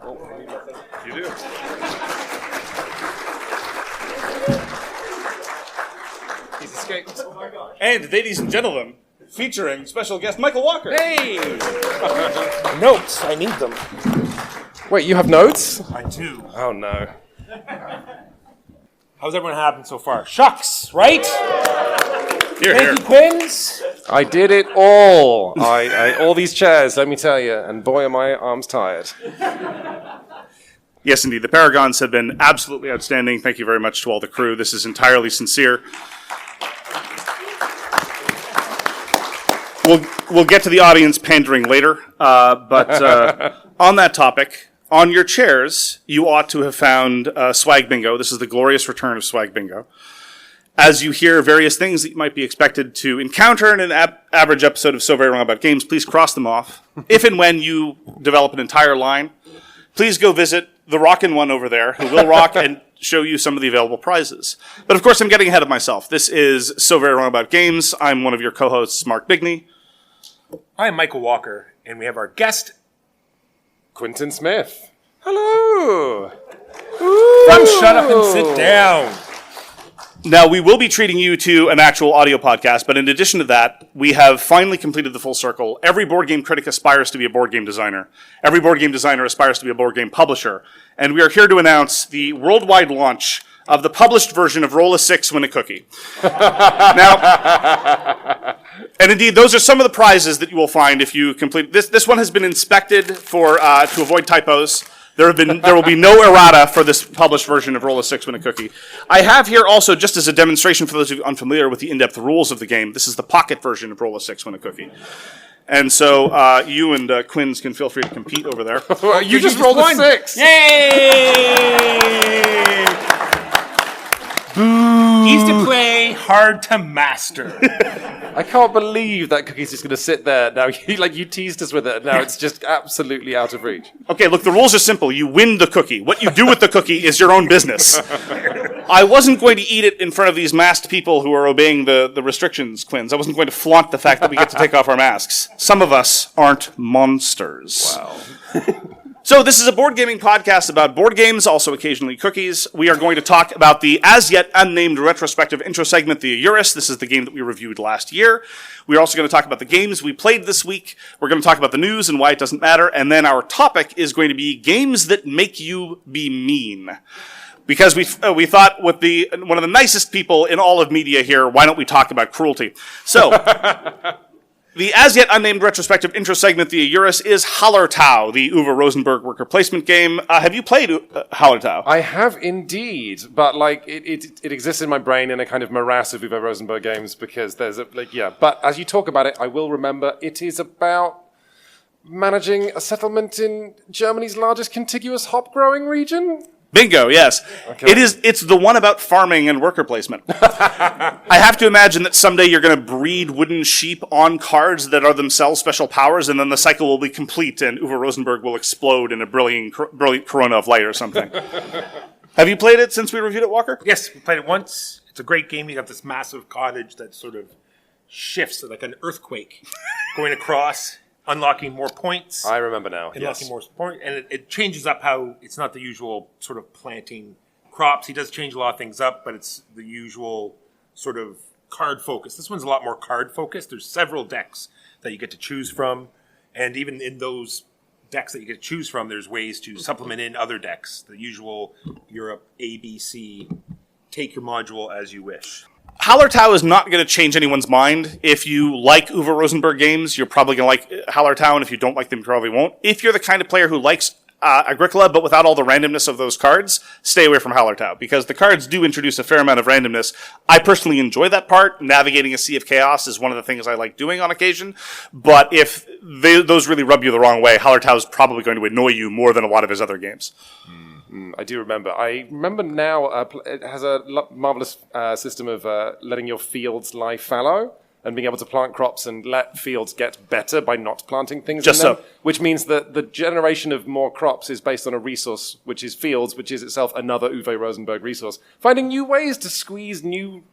You do. He's escaped. And ladies and gentlemen, featuring special guest Michael Walker. Hey! Notes. I need them. Wait, you have notes? I do. Oh, no. How's everyone having so far? SHUX, right? Here, Thank you, Quinns. I did it all. All these chairs, let me tell you, and boy, are my arms tired. Yes, indeed. The Paragons have been absolutely outstanding. Thank you very much to all the crew. This is entirely sincere. We'll get to the audience pandering later, but on that topic, on your chairs, you ought to have found Swag Bingo. This is the glorious return of Swag Bingo. As you hear various things that you might be expected to encounter in an average episode of So Very Wrong About Games, please cross them off. If and when you develop an entire line, please go visit the rockin' one over there, who will rock and show you some of the available prizes. But of course, I'm getting ahead of myself. This is So Very Wrong About Games. I'm one of your co-hosts, Mark Bigney. I'm Michael Walker, and we have our guest, Quinton Smith. Hello. From Shut Up and Sit Down. Now, we will be treating you to an actual audio podcast, but in addition to that, we have finally completed the full circle. Every board game critic aspires to be a board game designer. Every board game designer aspires to be a board game publisher. And we are here to announce the worldwide launch of the published version of Roll a 6, Win a Cookie. Now, and indeed, those are some of the prizes that you will find if you complete this. This one has been inspected for to avoid typos. There will be no errata for this published version of Roll a 6, Win a Cookie. I have here also, just as a demonstration for those of you unfamiliar with the in-depth rules of the game, this is the pocket version of Roll a 6, Win a Cookie. And so you and Quinns can feel free to compete over there. You just rolled a 6. Yay! Boo! Easy to play, hard to master. I can't believe that cookie's just going to sit there now. You teased us with it, and now it's just absolutely out of reach. Okay, look, the rules are simple. You win the cookie. What you do with the cookie is your own business. I wasn't going to eat it in front of these masked people who are obeying the restrictions, Quinns. I wasn't going to flaunt the fact that we get to take off our masks. Some of us aren't monsters. Wow. So this is a board gaming podcast about board games, also occasionally cookies. We are going to talk about the as-yet unnamed retrospective intro segment, the AYURIS. This is the game that we reviewed last year. We're also going to talk about the games we played this week. We're going to talk about the news and why it doesn't matter. And then our topic is going to be games that make you be mean. Because we thought with one of the nicest people in all of media here, why don't we talk about cruelty? So... The as-yet unnamed retrospective intro segment, the AYURIS, is Hallertau, the Uwe Rosenberg worker placement game. Have you played Hallertau? I have indeed, but it exists in my brain in a kind of morass of Uwe Rosenberg games because there's But as you talk about it, I will remember it is about managing a settlement in Germany's largest contiguous hop-growing region. Bingo, yes. Okay. It's the one about farming and worker placement. I have to imagine that someday you're going to breed wooden sheep on cards that are themselves special powers, and then the cycle will be complete, and Uwe Rosenberg will explode in a brilliant corona of light or something. Have you played it since we reviewed it, Walker? Yes, we played it once. It's a great game. You got this massive cottage that sort of shifts like an earthquake going across. Unlocking more points. I remember now. Unlocking more points. And it changes up how it's not the usual sort of planting crops. He does change a lot of things up, but it's the usual sort of card focus. This one's a lot more card focused. There's several decks that you get to choose from. And even in those decks that you get to choose from, there's ways to supplement in other decks. The usual Europe, A, B, C, take your module as you wish. Hallertau is not going to change anyone's mind. If you like Uwe Rosenberg games, you're probably going to like Hallertau, and if you don't like them, you probably won't. If you're the kind of player who likes Agricola, but without all the randomness of those cards, stay away from Hallertau, because the cards do introduce a fair amount of randomness. I personally enjoy that part. Navigating a sea of chaos is one of the things I like doing on occasion, but if those really rub you the wrong way, Hallertau is probably going to annoy you more than a lot of his other games. I do remember. I remember now it has a marvelous system of letting your fields lie fallow and being able to plant crops and let fields get better by not planting things Just in them. so. Which means that the generation of more crops is based on a resource, which is fields, which is itself another Uwe Rosenberg resource. Finding new ways to squeeze new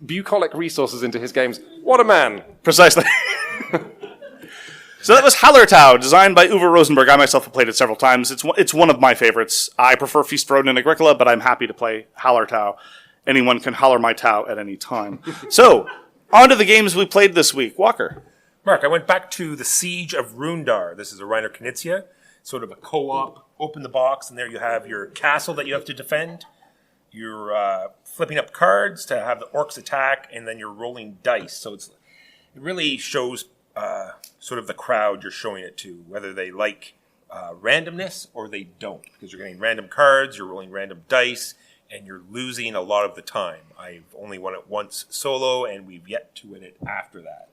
bucolic resources into his games. What a man. Precisely. So that was Hallertau, designed by Uwe Rosenberg. I myself have played it several times. It's one of my favorites. I prefer Feast for Odin and Agricola, but I'm happy to play Hallertau. Anyone can holler my Tau at any time. So, on to the games we played this week. Walker. Mark, I went back to the Siege of Runedar. This is a Reiner Knizia, sort of a co-op. Open the box, and there you have your castle that you have to defend. You're flipping up cards to have the orcs attack, and then you're rolling dice. So it really shows sort of the crowd you're showing it to, whether they like randomness or they don't, because you're getting random cards, you're rolling random dice, and you're losing a lot of the time. I've only won it once solo, and we've yet to win it after that.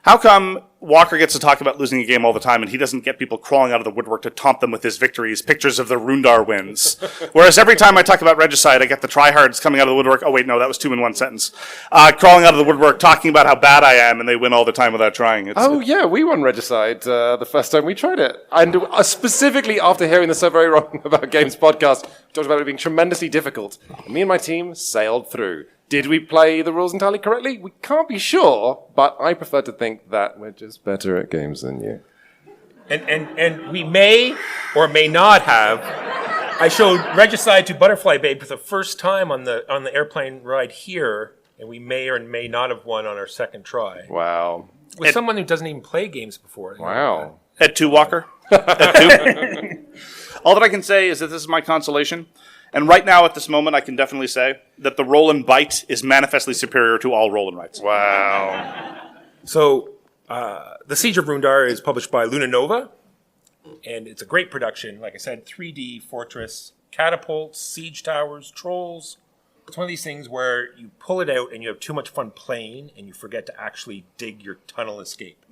How come Walker gets to talk about losing a game all the time and he doesn't get people crawling out of the woodwork to taunt them with his victories, pictures of the Runedar wins? Whereas every time I talk about Regicide, I get the tryhards coming out of the woodwork. Oh, wait, no, that was 2 in one sentence. Crawling out of the woodwork, talking about how bad I am, and they win all the time without trying. Yeah, we won Regicide the first time we tried it. And specifically after hearing the So Very Wrong About Games podcast, we talked about it being tremendously difficult. And me and my team sailed through. Did we play the rules entirely correctly? We can't be sure, but I prefer to think that we're just better at games than you. And we may or may not have. I showed Regicide to Butterfly Babe for the first time on the airplane ride here, and we may or may not have won on our second try. Wow. With someone who doesn't even play games before. Wow. At 2, Walker. At 2. All that I can say is that this is my consolation. And right now, at this moment, I can definitely say that the roll and bite is manifestly superior to all roll and writes. Wow. So, The Siege of Runedar is published by Ludonova, and it's a great production. Like I said, 3D fortress, catapults, siege towers, trolls. It's one of these things where you pull it out and you have too much fun playing and you forget to actually dig your tunnel escape.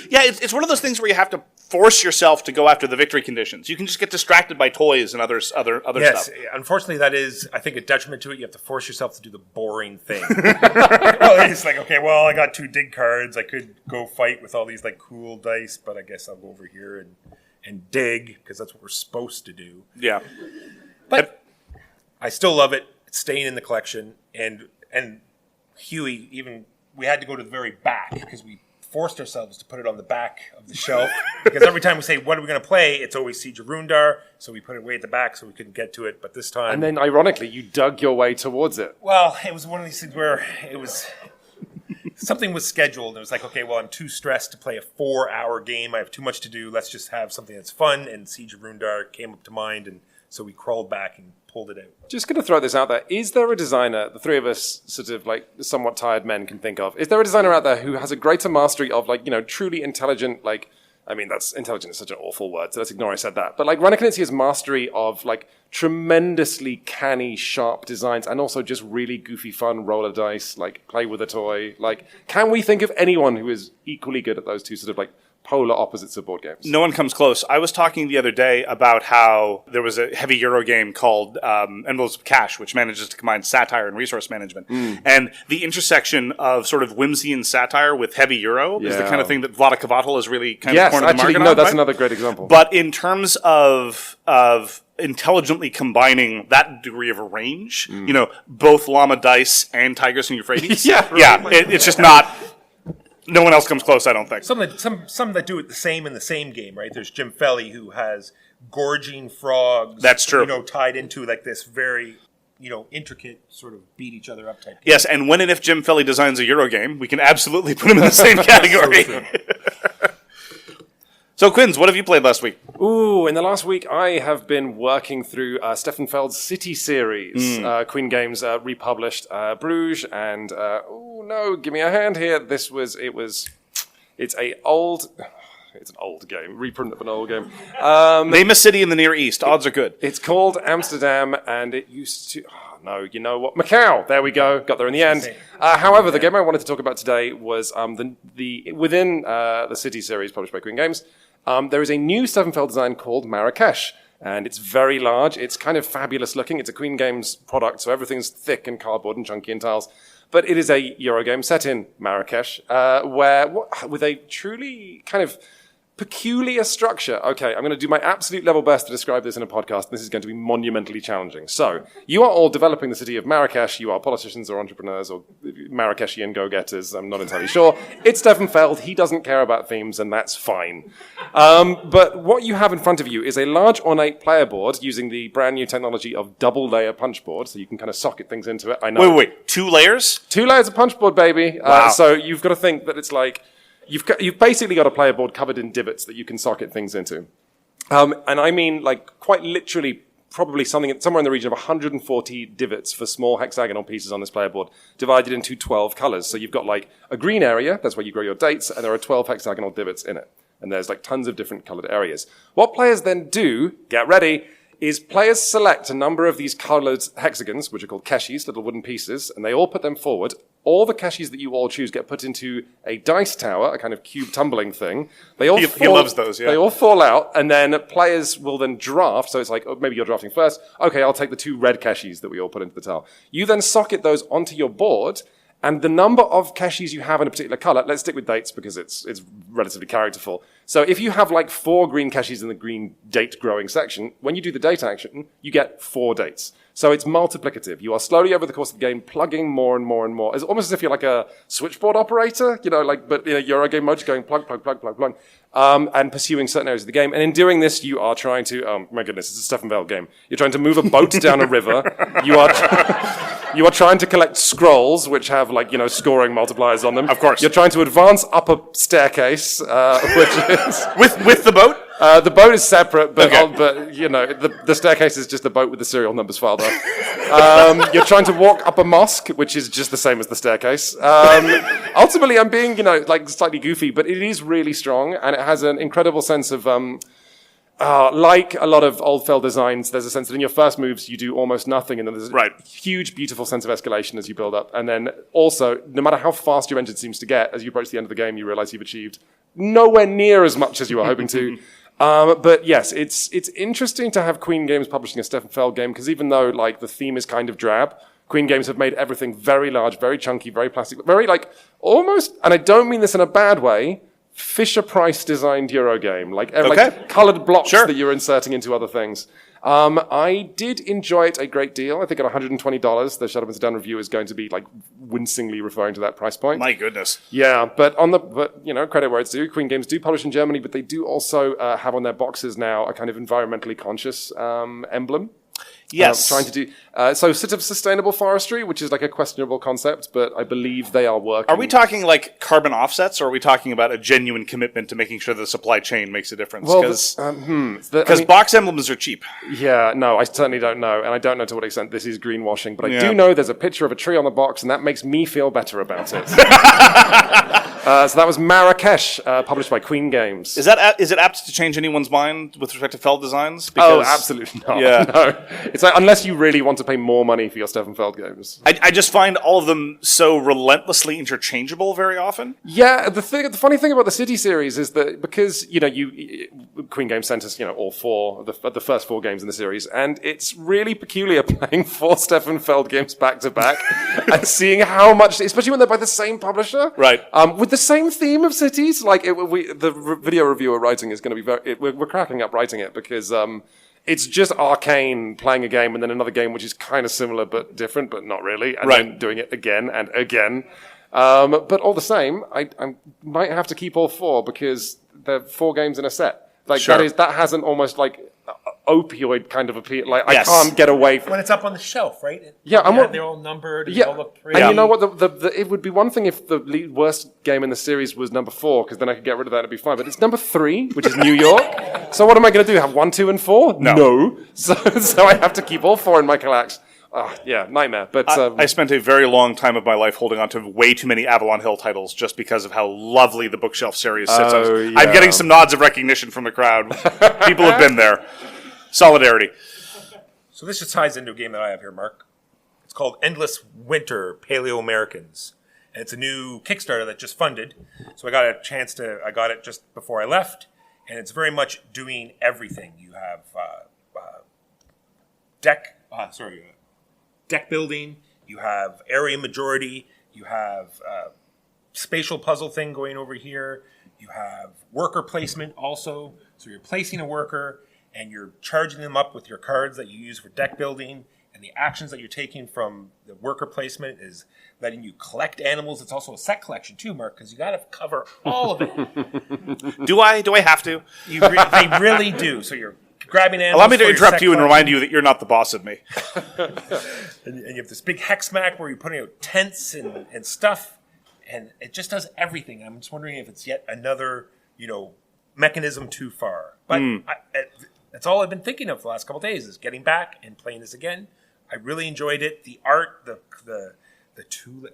Yeah, it's one of those things where you have to force yourself to go after the victory conditions. You can just get distracted by toys and other stuff. Yes, unfortunately, that is, I think, a detriment to it. You have to force yourself to do the boring thing. Well, it's like, okay, well, I got 2 dig cards. I could go fight with all these like cool dice, but I guess I'll go over here and dig, because that's what we're supposed to do. Yeah. But I still love it. It's staying in the collection. And Huey, even, we had to go to the very back because we forced ourselves to put it on the back of the shelf. Because every time we say, what are we going to play? It's always Siege of Runedar. So we put it way at the back so we couldn't get to it. But this time... And then, ironically, you dug your way towards it. Well, it was one of these things where it was... Something was scheduled. And it was like, okay, well, I'm too stressed to play a 4-hour game. I have too much to do. Let's just have something that's fun. And Siege of Runedar came up to mind. And so we crawled back and pulled it out. Just going to throw this out there. Is there a designer, the three of us sort of like somewhat tired men can think of, is there a designer out there who has a greater mastery of like, you know, truly intelligent, like, I mean, that's intelligent is such an awful word, so let's ignore I said that. But like Reiner Knizia's mastery of like tremendously canny, sharp designs and also just really goofy fun roller dice, like play with a toy. Like, can we think of anyone who is equally good at those two sort of like polar opposites of board games? No one comes close. I was talking the other day about how there was a heavy Euro game called Envelopes of Cash, which manages to combine satire and resource management. And the intersection of sort of whimsy and satire with heavy Euro is the kind of thing that Vlada Kavatel is really kind of cornered the market on. That's another great example. But in terms of intelligently combining that degree of a range, you know, both Llama Dice and Tigris and Euphrates, it's just not... No one else comes close, I don't think. Some that do it the same in the same game, right? There's Jim Felly, who has gorging frogs. That's true. You know, tied into like this very, you know, intricate sort of beat each other up type game. Yes, and when and if Jim Felly designs a Euro game, we can absolutely put him in the same category. So, Quinns, what have you played last week? Ooh, in the last week, I have been working through Stefan Feld's City series. Queen Games republished Bruges, and give me a hand here. It's an old game, reprint of an old game. Name a city in the Near East. Odds are good. It's called Amsterdam, and it used to... No, you know what? Macau. There we go. Got there in the end. However, the game I wanted to talk about today was within the City series published by Queen Games. There is a new Stefan Feld design called Marrakesh, and it's very large. It's kind of fabulous looking. It's a Queen Games product, so everything's thick and cardboard and chunky and tiles. But it is a Euro game set in Marrakesh, with a truly kind of peculiar structure. Okay, I'm going to do my absolute level best to describe this in a podcast. This is going to be monumentally challenging. So, you are all developing the city of Marrakesh. You are politicians or entrepreneurs or Marrakeshian go-getters. I'm not entirely sure. It's Stefan Feld. He doesn't care about themes, and that's fine. But what you have in front of you is a large ornate player board using the brand new technology of double-layer punch board, so you can kind of socket things into it. I know. Wait. 2 layers? 2 layers of punch board, baby. Wow. So you've got to think that it's like... You've basically got a player board covered in divots that you can socket things into. And I mean, like, quite literally, probably somewhere in the region of 140 divots for small hexagonal pieces on this player board, divided into 12 colors. So you've got, like, a green area, that's where you grow your dates, and there are 12 hexagonal divots in it. And there's, like, tons of different colored areas. What players then do, get ready, is players select a number of these colored hexagons, which are called keshis, little wooden pieces, and they all put them forward. All the keshis that you all choose get put into a dice tower, a kind of cube tumbling thing. They all he loves those, yeah. They all fall out, and then players will then draft. So it's like, oh, maybe you're drafting first. Okay, I'll take the 2 red keshis that we all put into the tower. You then socket those onto your board, and the number of keshis you have in a particular color, let's stick with dates because it's relatively characterful. So if you have like 4 green keshis in the green date growing section, when you do the date action, you get 4 dates. So it's multiplicative. You are slowly over the course of the game plugging more and more and more. It's almost as if you're like a switchboard operator, but Eurogame mode, just going plug, plug, plug, plug, plug, and pursuing certain areas of the game. And in doing this, you are trying to, oh my goodness, it's a Stefan Feld game. You're trying to move a boat down a river. You are trying to collect scrolls, which have scoring multipliers on them. Of course. You're trying to advance up a staircase, which is... with the boat? The boat is separate, but, Okay. the staircase is just the boat with the serial numbers filed up. You're trying to walk up a mosque, which is just the same as the staircase. Ultimately, I'm being, slightly goofy, but it is really strong, and it has an incredible sense of, like a lot of old Feld designs, there's a sense that in your first moves, you do almost nothing, and then there's a huge, beautiful sense of escalation as you build up. And then also, no matter how fast your engine seems to get, as you approach the end of the game, you realize you've achieved nowhere near as much as you were hoping to. But yes, it's interesting to have Queen Games publishing a Stefan Feld game, because even though the theme is kind of drab, Queen Games have made everything very large, very chunky, very plastic, very almost, and I don't mean this in a bad way, Fisher-Price designed Eurogame, coloured blocks that you're inserting into other things. I did enjoy it a great deal. I think at $120, the Shut Up and Sit Down review is going to be wincingly referring to that price point. My goodness. Yeah, but credit where it's due. Queen Games do publish in Germany, but they do also have on their boxes now a kind of environmentally conscious emblem. Yes. Trying to do sort of sustainable forestry, which is a questionable concept, but I believe they are working. Are we talking carbon offsets, or are we talking about a genuine commitment to making sure the supply chain makes a difference? Because box emblems are cheap. Yeah, no, I certainly don't know, and I don't know to what extent this is greenwashing, but I do know there's a picture of a tree on the box, and that makes me feel better about it. So that was Marrakesh, published by Queen Games. Is it apt to change anyone's mind with respect to Feld designs? Oh, absolutely not. Yeah. No. It's unless you really want to pay more money for your Stefan Feld games. I just find all of them so relentlessly interchangeable very often. Yeah, the funny thing about the City series is that because, Queen Games sent us, all 4, the first 4 games in the series, and it's really peculiar playing 4 Stefan Feld games back to back and seeing how much, especially when they're by the same publisher. Right. With the same theme of cities, the video reviewer writing is going to be we're cracking up writing it because it's just Arcane playing a game and then another game which is kind of similar but different, but not really, and then doing it again and again. But all the same, I might have to keep all 4 because they're 4 games in a set. That has an almost opioid kind of appeal. I can't get away from when it's up on the shelf, right? They're all numbered. And all look pretty. And you know what? It would be one thing if the worst game in the series was number 4, because then I could get rid of that and it'd be fine. But it's number 3, which is New York. So what am I going to do? Have 1, 2, and 4? No. So I have to keep all 4 in my collax. Nightmare. But I spent a very long time of my life holding on to way too many Avalon Hill titles just because of how lovely the bookshelf series sits. I'm getting some nods of recognition from the crowd. People have been there. Solidarity. So this just ties into a game that I have here, Mark. It's called Endless Winter Paleoamericans. And it's a new Kickstarter that just funded. So I got it just before I left. And it's very much doing everything. You have deck building. You have area majority. You have spatial puzzle thing going over here. You have worker placement also. So you're placing a worker and you're charging them up with your cards that you use for deck building. And the actions that you're taking from the worker placement is letting you collect animals. It's also a set collection too, Mark, because you got to cover all of it. Do I have to? They really do. So you're grabbing animals. Allow me to interrupt you and remind you that you're not the boss of me. And you have this big hex map where you're putting out tents and stuff, and it just does everything. I'm just wondering if it's yet another, mechanism too far. But that's all I've been thinking of the last couple of days is getting back and playing this again. I really enjoyed it. The art, the two.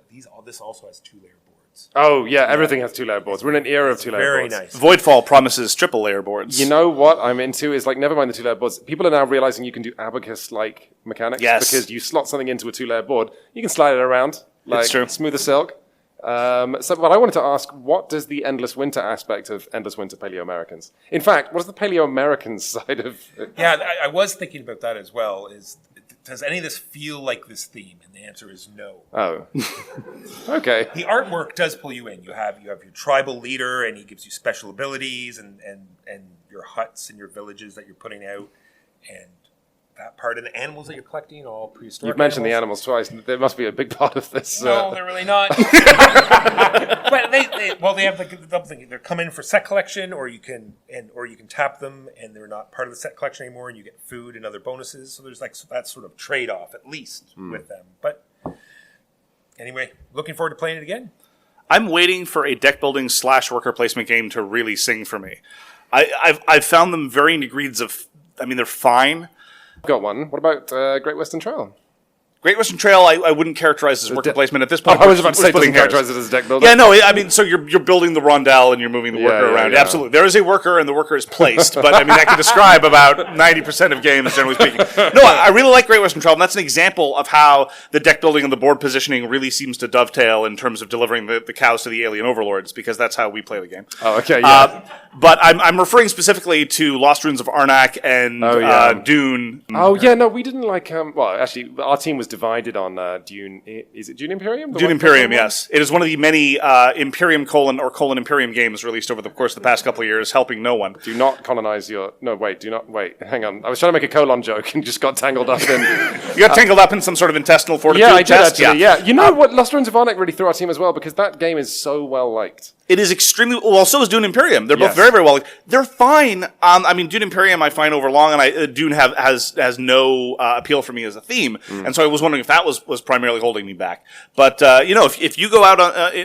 This also has 2-layer boards. Oh yeah, everything has 2-layer boards. We're in an era of 2-layer boards. Very nice. Voidfall promises triple layer boards. You know what I'm into is never mind the 2-layer boards. People are now realizing you can do abacus-like mechanics because you slot something into a 2-layer board. You can slide it around It's true. smooth as silk. But I wanted to ask, what does the Endless Winter aspect of Endless Winter Paleoamericans? In fact, what is the Paleoamericans side of it? Yeah, I was thinking about that as well. Does any of this feel like this theme? And the answer is no. Oh, okay. The artwork does pull you in. You have your tribal leader, and he gives you special abilities, and your huts and your villages that you're putting out, and that part of the animals that you're collecting, all prehistoric. You've mentioned the animals twice. There must be a big part of this. No, they're really not. But they have the thing. They're come in for set collection, or you can tap them, and they're not part of the set collection anymore, and you get food and other bonuses. So there's that sort of trade off at least with them. But anyway, looking forward to playing it again. I'm waiting for a deck building / worker placement game to really sing for me. I've found them varying degrees of. I mean, they're fine. Got one. What about Great Western Trail? Great Western Trail, I wouldn't characterize as worker placement at this point. I was about to say, splitting doesn't characterize it as deck building. Yeah, no, I mean, so you're building the rondelle and you're moving the worker around. Yeah. Absolutely. There is a worker and the worker is placed, but I mean, that can describe about 90% of games, generally speaking. No, I really like Great Western Trail, and that's an example of how the deck building and the board positioning really seems to dovetail in terms of delivering the cows to the alien overlords, because that's how we play the game. Oh, okay, yeah. But I'm referring specifically to Lost Ruins of Arnak and Dune. Oh, yeah, no, we didn't like... well, actually, our team was divided on Dune. Is it Dune Imperium? Dune Imperium, yes. It is one of the many Imperium : Imperium games released over the course of the past couple of years, helping no one. Do not colonize your... No, wait, hang on. I was trying to make a colon joke and just got tangled up in... You got tangled up in some sort of intestinal fortitude Yeah, I did test? actually, yeah. You know what? Lost Ruins of Arnak really threw our team as well, because that game is so well liked. It is extremely well. So is Dune Imperium. They're both Yes. very, very well. They're fine. I mean, Dune Imperium I find overlong, and Dune has no appeal for me as a theme, and so I was wondering if that was primarily holding me back. But if you go out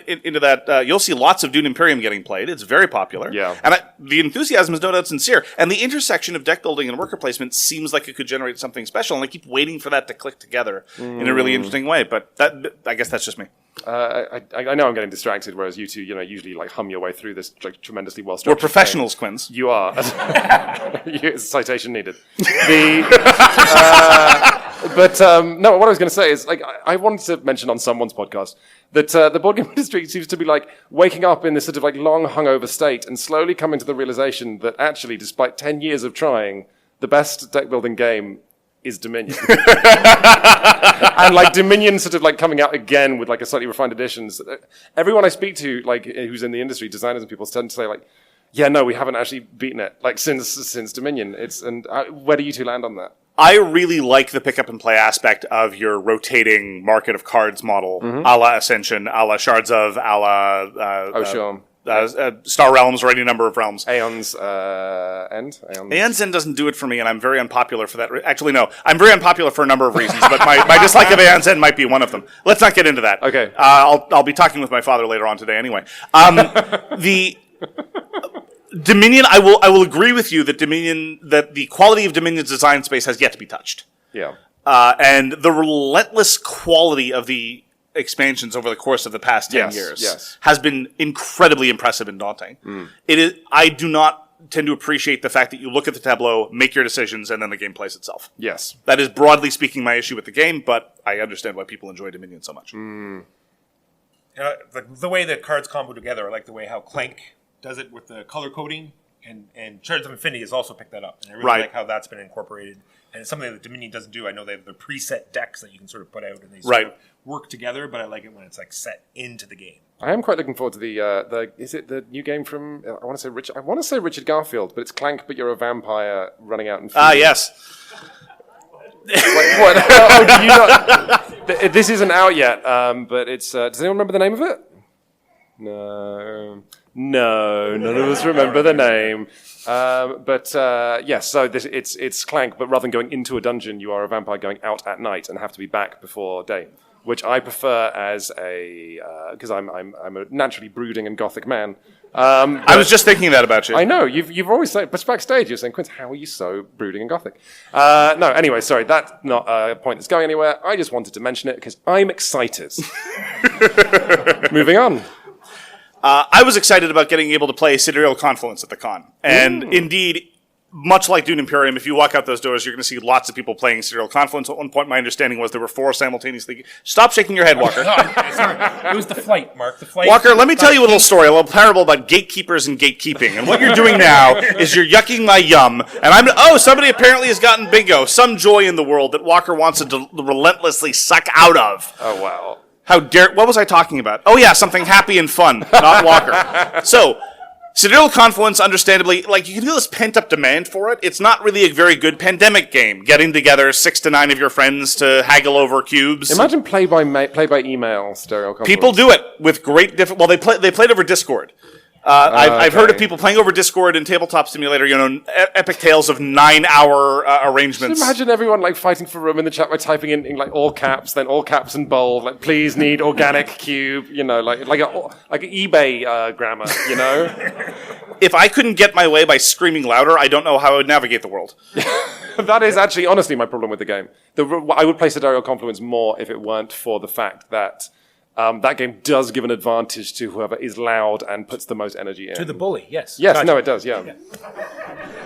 into that, you'll see lots of Dune Imperium getting played. It's very popular. Yeah. And the enthusiasm is no doubt sincere. And the intersection of deck building and worker placement seems like it could generate something special. And I keep waiting for that to click together in a really interesting way. But I guess that's just me. I know I'm getting distracted, whereas you two, usually hum your way through this tremendously well We're structured. professionals, Quinns. You are. Citation needed. No, what I was going to say is, I wanted to mention on someone's podcast that the board game industry seems to be waking up in this sort of long hungover state and slowly coming to the realization that actually, despite 10 years of trying, the best deck building game is Dominion. And Dominion sort of coming out again with a slightly refined editions. Everyone I speak to, who's in the industry, designers and people, tend to say yeah, no, we haven't actually beaten it since Dominion. Where do you two land on that? I really like the pick up and play aspect of your rotating market of cards model, a la Ascension, a la Shards of, a la sure. Star Realms, or any number of realms. Aeon's End? Aeon's End doesn't do it for me, and I'm very unpopular for that. Actually, no. I'm very unpopular for a number of reasons, but my dislike of Aeon's End might be one of them. Let's not get into that. Okay. I'll be talking with my father later on today anyway. The Dominion, I will agree with you that the quality of Dominion's design space has yet to be touched. Yeah. And the relentless quality of the expansions over the course of the past 10 years has been incredibly impressive and daunting. I do not tend to appreciate the fact that you look at the tableau, make your decisions, and then the game plays itself. Yes. That is broadly speaking my issue with the game, but I understand why people enjoy Dominion so much. The way the cards combo together, I like the way how Clank does it with the color coding And Shards of Infinity has also picked that up. And I really Right. like how that's been incorporated. And it's something that Dominion doesn't do. I know they have the preset decks that you can sort of put out and they sort Right. of work together, but I like it when it's like set into the game. I am quite looking forward to the is it the new game from I want to say Richard Garfield, but it's Clank, but you're a vampire running out and Yes. Wait, what? Oh, do you not? This isn't out yet, but it's. Does anyone remember the name of it? No, none of us remember the name. But yes, so it's Clank, but rather than going into a dungeon, you are a vampire going out at night and have to be back before day, which I prefer as a because I'm a naturally brooding and gothic man. I was just thinking that about you. I know you've always said, but backstage you're saying, Quinns, how are you so brooding and gothic? No, anyway, sorry, that's not a point that's going anywhere. I just wanted to mention it because I'm excited. Moving on. I was excited about getting able to play Sidereal Confluence at the con. And indeed, much like Dune Imperium, if you walk out those doors, you're going to see lots of people playing Sidereal Confluence. At one point, my understanding was there were 4 simultaneously. Stop shaking your head, Walker. Sorry. It was the flight, Mark. The flight. Walker, let me tell you a little story, a little parable about gatekeepers and gatekeeping. And what you're doing now is you're yucking my yum. And somebody apparently has gotten bingo. Some joy in the world that Walker wants to relentlessly suck out of. Oh wow. How dare... What was I talking about? Oh, yeah, something happy and fun, not Walker. So, Sidereal Confluence, understandably, like, you can feel this pent-up demand for it. It's not really a very good pandemic game, getting together 6 to 9 of your friends to haggle over cubes. Imagine play by email Stereo Confluence. People do it with great Well, they played over Discord. I've heard of people playing over Discord and Tabletop Simulator, epic tales of 9-hour arrangements. Just imagine everyone like fighting for room in the chat by typing in like all caps, then all caps and bold, like please need organic cube, like an eBay grammar, If I couldn't get my way by screaming louder, I don't know how I would navigate the world. That is actually honestly my problem with the game. I would play Sidereal Confluence more if it weren't for the fact that that game does give an advantage to whoever is loud and puts the most energy in. To the bully, yes. Yes, Gotcha. no, it does, yeah.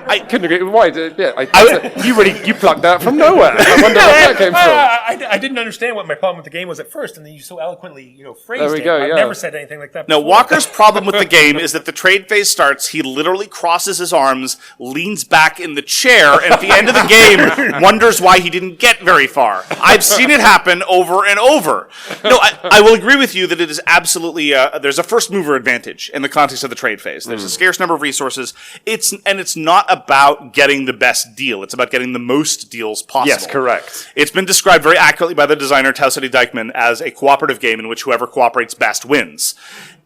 I couldn't agree. Why? You plucked that from nowhere. I wonder where that came from. I didn't understand what my problem with the game was at first, and then you so eloquently, phrased There we it. go, I've yeah. never said anything like that No, before. Walker's problem with the game is that the trade phase starts, he literally crosses his arms, leans back in the chair, and at the end of the game wonders why he didn't get very far. I've seen it happen over and over. No, I will agree with you that it is absolutely, there's a first mover advantage in the context of the trade phase. There's a scarce number of resources. It's not about getting the best deal. It's about getting the most deals possible. Yes, correct. It's been described very accurately by the designer TauCeti Deichmann as a cooperative game in which whoever cooperates best wins.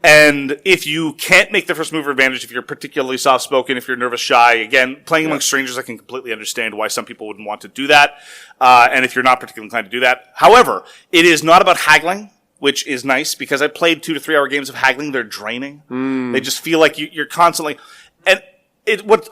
And if you can't make the first mover advantage, if you're particularly soft-spoken, if you're nervous, shy, again, playing amongst strangers, I can completely understand why some people wouldn't want to do that. And if you're not particularly inclined to do that. However, it is not about haggling, which is nice because I played 2 to 3 hour games of haggling. They're draining. They just feel like you're constantly... And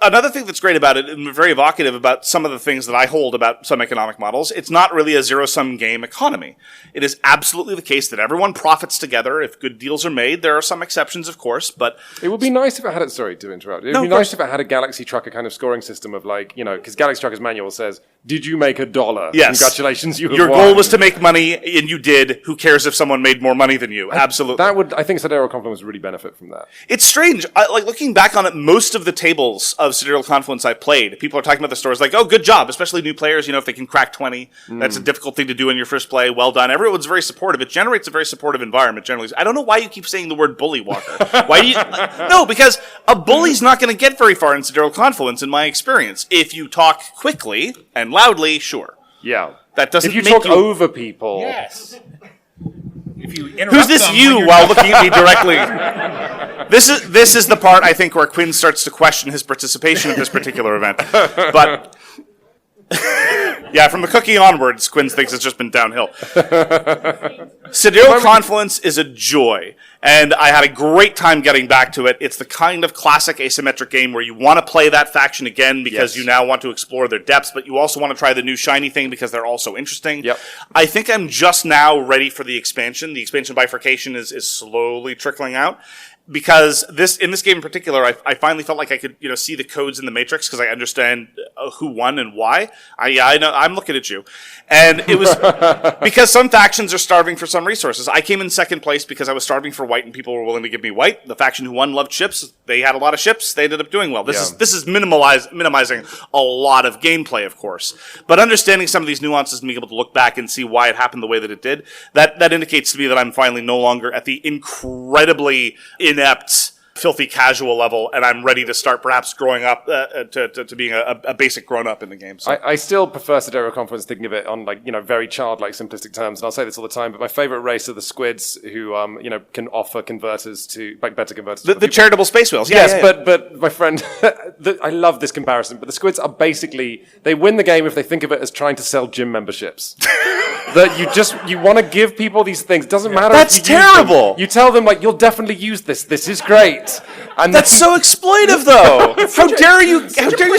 another thing that's great about it, and very evocative about some of the things that I hold about some economic models, it's not really a zero-sum game economy. It is absolutely the case that everyone profits together if good deals are made. There are some exceptions, of course, but... It would be nice if it had sorry to interrupt. It would be nice if it had a Galaxy Trucker kind of scoring system of because Galaxy Trucker's manual says, did you make $1? Yes. Congratulations, you have Your won. goal was to make money, and you did. Who cares if someone made more money than you? Absolutely. I think Sidereal Confluence would really benefit from that. It's strange. Looking back on it, most of the tables of Sidereal Confluence I played, people are talking about the stores like, oh, good job, especially new players, if they can crack 20. That's a difficult thing to do in your first play. Well done. Everyone's very supportive. It generates a very supportive environment, generally. I don't know why you keep saying the word bully, Walker. Why do you... No, because a bully's not going to get very far in Sidereal Confluence, in my experience. If you talk quickly and loudly, sure. Yeah. That doesn't if you make talk you... over people... Yes. If you interrupt Who's this them you when you're while looking at me directly? This is the part, I think, where Quinn starts to question his participation in this particular event. But... yeah, from the cookie onwards, Quinn thinks it's just been downhill. Sidereal Confluence is a joy, and I had a great time getting back to it. It's the kind of classic asymmetric game where you want to play that faction again because you now want to explore their depths, but you also want to try the new shiny thing because they're also interesting. Yep. I think I'm just now ready for the expansion. The expansion bifurcation is slowly trickling out. Because in this game in particular, I finally felt like I could, see the codes in the matrix because I understand who won and why. I know, I'm looking at you. And it was because some factions are starving for some resources. I came in second place because I was starving for white and people were willing to give me white. The faction who won loved ships. They had a lot of ships. They ended up doing well. This is minimizing a lot of gameplay, of course. But understanding some of these nuances and being able to look back and see why it happened the way that it did, that indicates to me that I'm finally no longer at the incredibly inept, filthy casual level, and I'm ready to start perhaps growing up to being a basic grown-up in the game. So. I still prefer Sidereal Confluence, thinking of it on very childlike, simplistic terms, and I'll say this all the time, but my favourite race are the squids who can offer converters to better converters. The charitable space whales. Yes, but my friend, I love this comparison, but the squids are basically, they win the game if they think of it as trying to sell gym memberships. That you want to give people these things. Doesn't matter. That's if you use terrible. them. You tell them you'll definitely use this. This is great. And That's so exploitive, though. How dare you? How dare you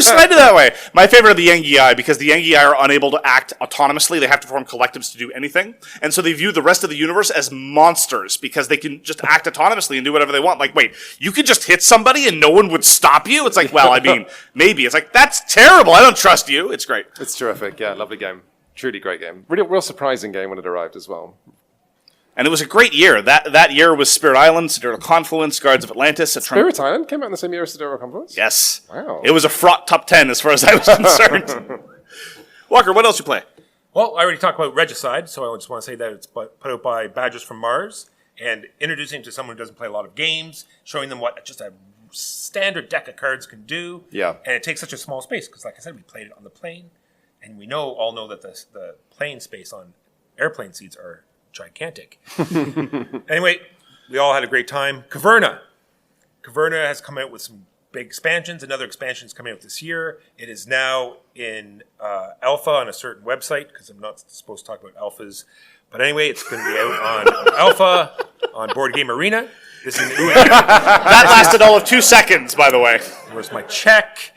slide it that way? My favorite are the Yangtze, because the Yangtze are unable to act autonomously. They have to form collectives to do anything, and so they view the rest of the universe as monsters because they can just act autonomously and do whatever they want. Like, wait, you could just hit somebody and no one would stop you? It's like, well, I mean, maybe. It's like, that's terrible. I don't trust you. It's great. It's terrific. Yeah, lovely game. Truly great game. Real surprising game when it arrived as well. And it was a great year. That year was Spirit Island, Sidereal Confluence, Guards of Atlantis. Spirit Island came out in the same year as Sidereal Confluence? Yes. Wow. It was a fraught top 10 as far as I was concerned. Walker, what else you play? Well, I already talked about Regicide, so I just want to say that it's put out by Badgers from Mars, and introducing to someone who doesn't play a lot of games, showing them what just a standard deck of cards can do. Yeah. And it takes such a small space, because like I said, we played it on the plane, and we all know that the plane space on airplane seats are gigantic. Anyway, we all had a great time. Caverna has come out with some big expansions. Another expansion is coming out this year. It is now in alpha on a certain website, because I'm not supposed to talk about alphas. But anyway, it's going to be out on alpha on Board Game Arena. This is That lasted all of 2 seconds, by the way. Where's my check?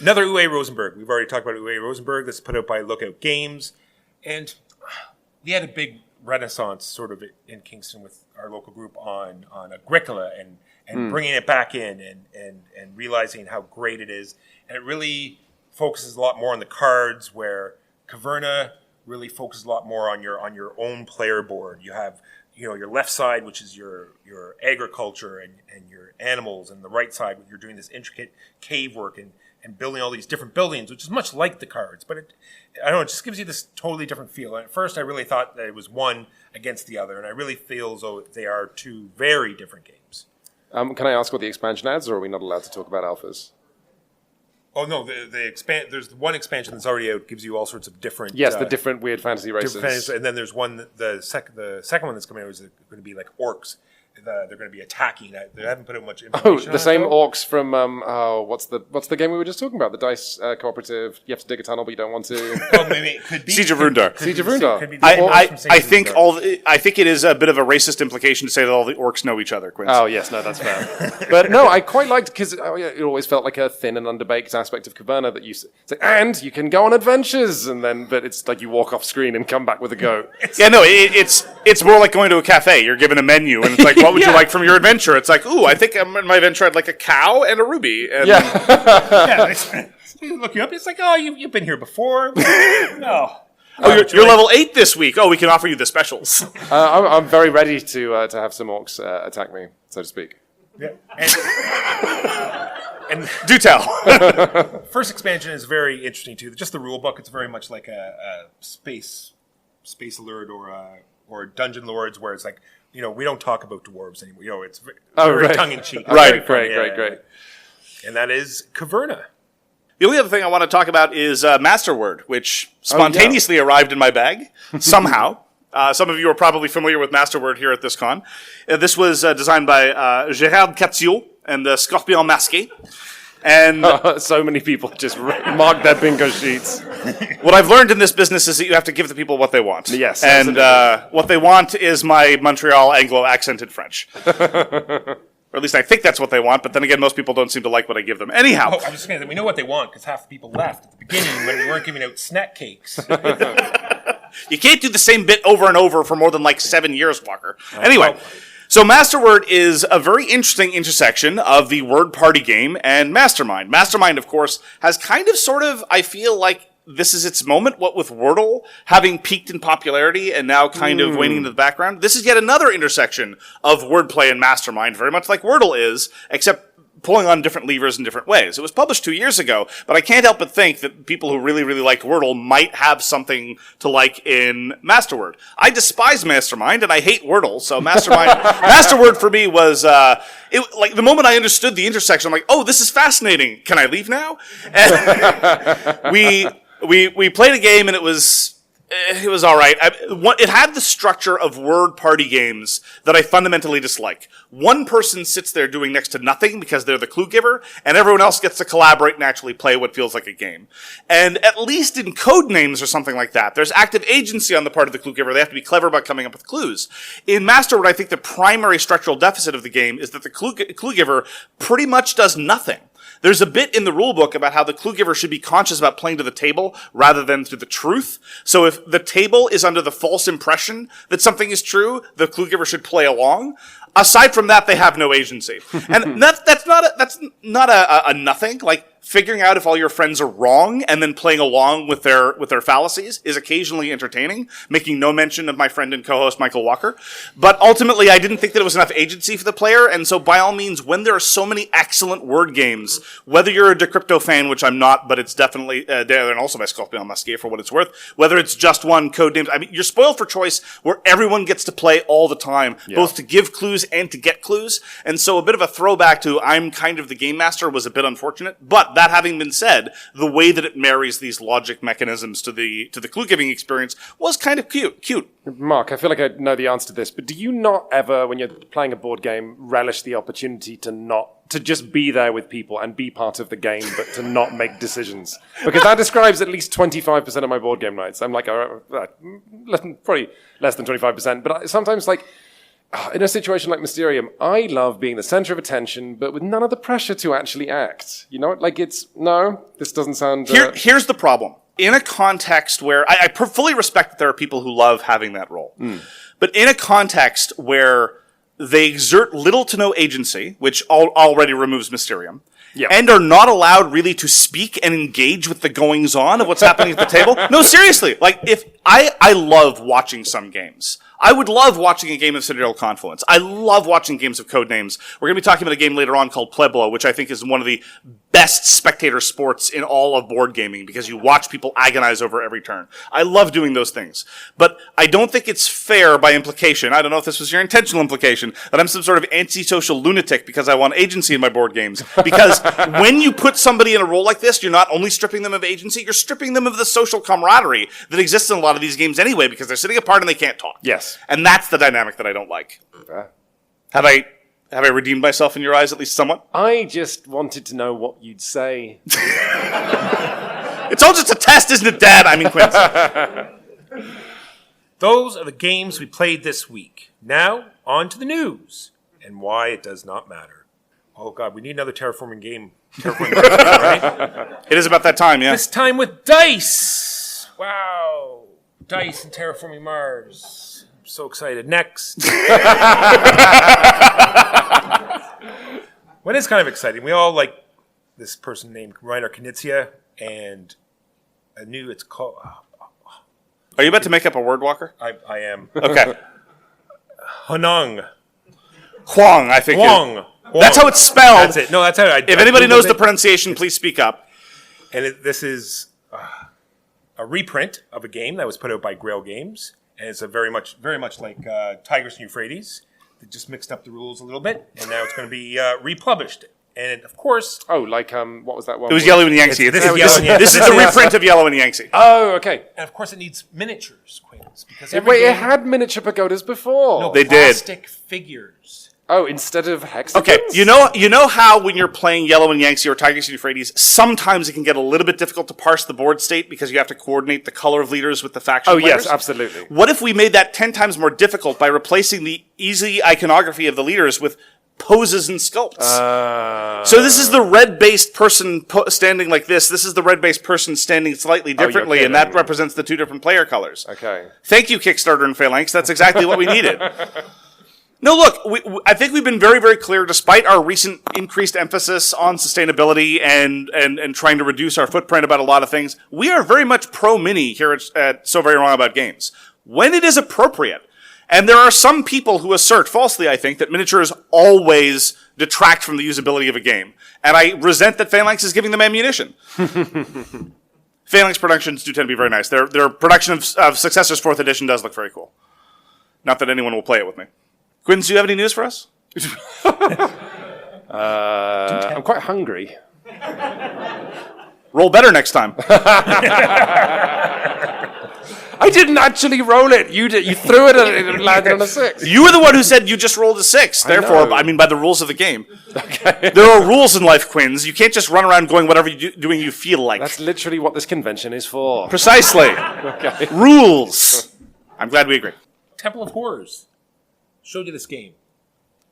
Another UA Rosenberg. We've already talked about UA Rosenberg. This is put out by Lookout Games. And we had a big renaissance sort of in Kingston with our local group on Agricola and bringing it back in and realizing how great it is. And it really focuses a lot more on the cards, where Caverna really focuses a lot more on your own player board. You have your left side, which is your agriculture and your animals, and the right side, where you're doing this intricate cave work and building all these different buildings, which is much like the cards, but it just gives you this totally different feel. And at first, I really thought that it was one against the other, and I really feel as though they are two very different games. Can I ask what the expansion adds, or are we not allowed to talk about alphas? Oh no, there's one expansion that's already out, gives you all sorts of different. Yes, the different weird fantasy races. And then there's one. The second one that's coming out is going to be like orcs. They're going to be attacking. They haven't put out much information. Oh, the same orcs from what's the game we were just talking about? The dice cooperative. You have to dig a tunnel, but you don't want to. Well, maybe it could be Siege of Runedar. Siege of Runedar. I think it is a bit of a racist implication to say that all the orcs know each other, Quinns. Oh yes, no, that's fair. But no, I quite liked, because it always felt like a thin and underbaked aspect of Caverna that you say, and you can go on adventures, but it's like you walk off screen and come back with a goat. It's more like going to a cafe. You're given a menu, and it's like, what would you like from your adventure? It's like, ooh, I think in my adventure I'd like a cow and a ruby. And They look you up. It's like, oh, you've been here before. No. Oh, you're level 8 this week. Oh, we can offer you the specials. I'm very ready to have some orcs attack me, so to speak. Yeah. And Do tell. first expansion is very interesting too. Just the rule book. It's very much like a space alert or Dungeon Lords, where it's like, we don't talk about dwarves anymore. It's very tongue in cheek. Right, great. And that is Caverna. The only other thing I want to talk about is Masterword, which spontaneously arrived in my bag somehow. Some of you are probably familiar with Masterword here at this con. This was designed by Gérald Cattiaux and the Scorpion Masqué. And so many people just mark their bingo sheets. What I've learned in this business is that you have to give the people what they want. Yes. And what they want is my Montreal Anglo-accented French. Or at least I think that's what they want, but then again, most people don't seem to like what I give them. Anyhow. I'm just saying that we know what they want, because half the people left at the beginning when we weren't giving out snack cakes. You can't do the same bit over and over for more than 7 years, Walker. Anyway, So Masterword is a very interesting intersection of the word party game and Mastermind. Mastermind, of course, has kind of sort of, I feel like this is its moment, what with Wordle having peaked in popularity and now kind of waning into the background. This is yet another intersection of wordplay and Mastermind, very much like Wordle is, except pulling on different levers in different ways. It was published 2 years ago, but I can't help but think that people who really, really liked Wordle might have something to like in Masterword. I despise Mastermind, and I hate Wordle, so Masterword for me was, like, the moment I understood the intersection, I'm like, oh, this is fascinating. Can I leave now? And we played a game, and it was all right. It had the structure of word party games that I fundamentally dislike. One person sits there doing next to nothing because they're the clue giver, and everyone else gets to collaborate and actually play what feels like a game. And at least in code names or something like that, there's active agency on the part of the clue giver. They have to be clever about coming up with clues. In Masterword, I think the primary structural deficit of the game is that the clue giver pretty much does nothing. There's a bit in the rulebook about how the clue giver should be conscious about playing to the table rather than to the truth. So if the table is under the false impression that something is true, the clue giver should play along. Aside from that, they have no agency. And that's not a nothing. Like, figuring out if all your friends are wrong and then playing along with their fallacies is occasionally entertaining, making no mention of my friend and co-host Michael Walker. But ultimately, I didn't think that it was enough agency for the player, and so by all means, when there are so many excellent word games, whether you're a Decrypto fan, which I'm not, but it's definitely there, and also Masqué for what it's worth, whether it's just one, code names, I mean, you're spoiled for choice where everyone gets to play all the time, both to give clues and to get clues, and so a bit of a throwback to I'm kind of the game master was a bit unfortunate, but that having been said, the way that it marries these logic mechanisms to the clue giving experience was kind of cute. Mark, I feel like I know the answer to this, but do you not ever, when you're playing a board game, relish the opportunity to just be there with people and be part of the game, but to not make decisions? Because that describes at least 25% of my board game nights. I'm like, probably less than 25%, but sometimes like, in a situation like Mysterium, I love being the center of attention, but with none of the pressure to actually act. You know, like this doesn't sound... Here's the problem. In a context where... I fully respect that there are people who love having that role. But in a context where they exert little to no agency, which already removes Mysterium, and are not allowed really to speak and engage with the goings-on of what's happening at the table. No, seriously. Like, if I love watching some games. I would love watching a game of Sidereal Confluence. I love watching games of Codenames. We're going to be talking about a game later on called Pueblo, which I think is one of the best spectator sports in all of board gaming because you watch people agonize over every turn. I love doing those things. But I don't think it's fair by implication, I don't know if this was your intentional implication, that I'm some sort of antisocial lunatic because I want agency in my board games. Because when you put somebody in a role like this, you're not only stripping them of agency, you're stripping them of the social camaraderie that exists in a lot of these games anyway because they're sitting apart and they can't talk. Yes. And that's the dynamic that I don't like. Have I redeemed myself in your eyes at least somewhat? I just wanted to know what you'd say. It's all just a test, isn't it, Dad? I mean, Quinns. Those are the games we played this week. Now, on to the news and why it does not matter. Oh, God, we need another terraforming game. Right? It is about that time, yeah. This time with dice. Wow. Dice and Terraforming Mars. I'm so excited. Next. What is kind of exciting, we all like this person named Reiner Knizia, and I knew it's called... Are you about to make up a word, Walker? I am. Okay. Hanong. Huang, I think. Huang. That's how it's spelled. That's it. No, that's how if anybody knows the pronunciation, please speak up. And this is a reprint of a game that was put out by Grail Games, and it's a very much like Tigris and Euphrates. They just mixed up the rules a little bit, and now it's going to be republished. And of course, what was that one? It was Yellow and Yangtze. This is the reprint of Yellow and Yangtze. Oh, okay. And of course, it needs miniatures, Quinns, because it had miniature pagodas before. No, they did. Plastic figures. Oh, instead of hexagons? Okay, you know how when you're playing Yellow and Yangtze or Tigris and Euphrates, sometimes it can get a little bit difficult to parse the board state because you have to coordinate the color of leaders with the faction players? Yes, absolutely. What if we made that 10 times more difficult by replacing the easy iconography of the leaders with poses and sculpts? So this is the red-based person standing like this. This is the red-based person standing slightly differently, and that represents the two different player colors. Okay. Thank you, Kickstarter and Phalanx. That's exactly what we needed. No, look, I think we've been very, very clear, despite our recent increased emphasis on sustainability and trying to reduce our footprint about a lot of things. We are very much pro-mini here at So Very Wrong About Games. When it is appropriate. And there are some people who assert, falsely I think, that miniatures always detract from the usability of a game. And I resent that Phalanx is giving them ammunition. Phalanx productions do tend to be very nice. Their production of Successors 4th Edition does look very cool. Not that anyone will play it with me. Quinns, do you have any news for us? I'm quite hungry. Roll better next time. I didn't actually roll it. You did. You threw it and it landed on a 6. You were the one who said you just rolled a 6. Therefore, I mean, by the rules of the game. Okay. There are rules in life, Quinns. You can't just run around going whatever doing you feel like. That's literally what this convention is for. Precisely. Okay. Rules. I'm glad we agree. Temple of Horrors. Showed you this game.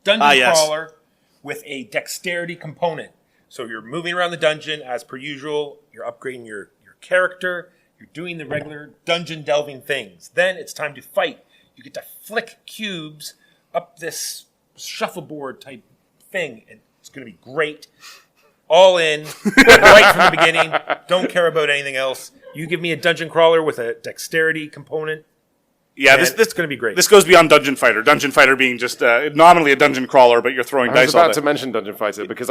Dungeon crawler with a dexterity component. So you're moving around the dungeon as per usual. You're upgrading your character. You're doing the regular dungeon delving things. Then it's time to fight. You get to flick cubes up this shuffleboard type thing, and it's going to be great. All in, right from the beginning. Don't care about anything else. You give me a dungeon crawler with a dexterity component. Yeah, this is going to be great. This goes beyond Dungeon Fighter. Dungeon Fighter being just nominally a dungeon crawler, but you're throwing dice all day. I was about to mention Dungeon Fighter because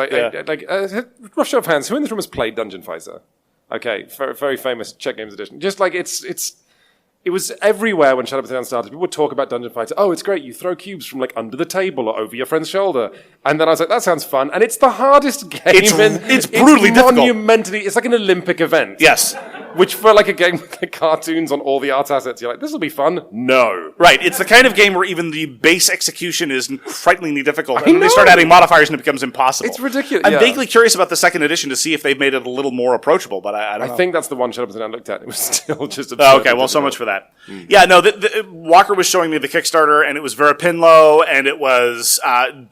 rough show of hands. Who in this room has played Dungeon Fighter? Okay, very famous Czech Games edition. Just like it was everywhere when Shadow of the Down started. People would talk about Dungeon Fighter. Oh, it's great. You throw cubes from like under the table or over your friend's shoulder. And then I was like, that sounds fun. And it's the hardest game. It's brutally difficult. Monumentally, it's like an Olympic event. Yes. Which for like a game with the cartoons on all the art assets, you're like, this will be fun. No. Right. It's the kind of game where even the base execution is frighteningly difficult. And then they start adding modifiers and it becomes impossible. It's ridiculous. I'm vaguely curious about the second edition to see if they've made it a little more approachable, but I don't know. I think that's the one Shadow of the Down looked at. It was still just absurd. Oh, okay, well, so much for that. Yeah, no, Walker was showing me the Kickstarter, and it was Vera Pinlow, and it was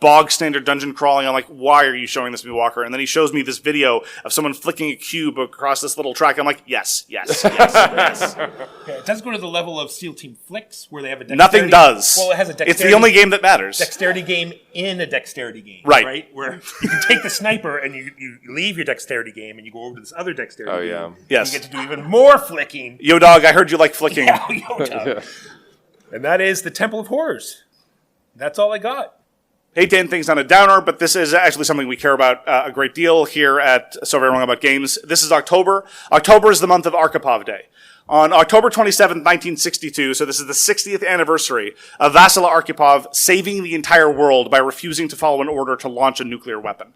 bog standard dungeon crawling. I'm like, why are you showing this to me, Walker? And then he shows me this video of someone flicking a cube across this little track. I'm like, yes. Yeah, it does go to the level of Steel Team Flicks, where they have a dexterity. Nothing does. Well, it has a dexterity. It's the only game that matters. Dexterity game in a dexterity game. Right. Where you can take the sniper and you leave your dexterity game and you go over to this other dexterity game. Oh, yeah. Yes. You get to do even more flicking. Yo, dog, I heard you like flicking. Yeah, yo, dog. And that is the Temple of Horrors. That's all I got. Hate to end things on a downer, but this is actually something we care about a great deal here at So Very Wrong About Games. This is October. October is the month of Arkhipov Day. On October 27, 1962, so this is the 60th anniversary of Vassila Arkhipov saving the entire world by refusing to follow an order to launch a nuclear weapon.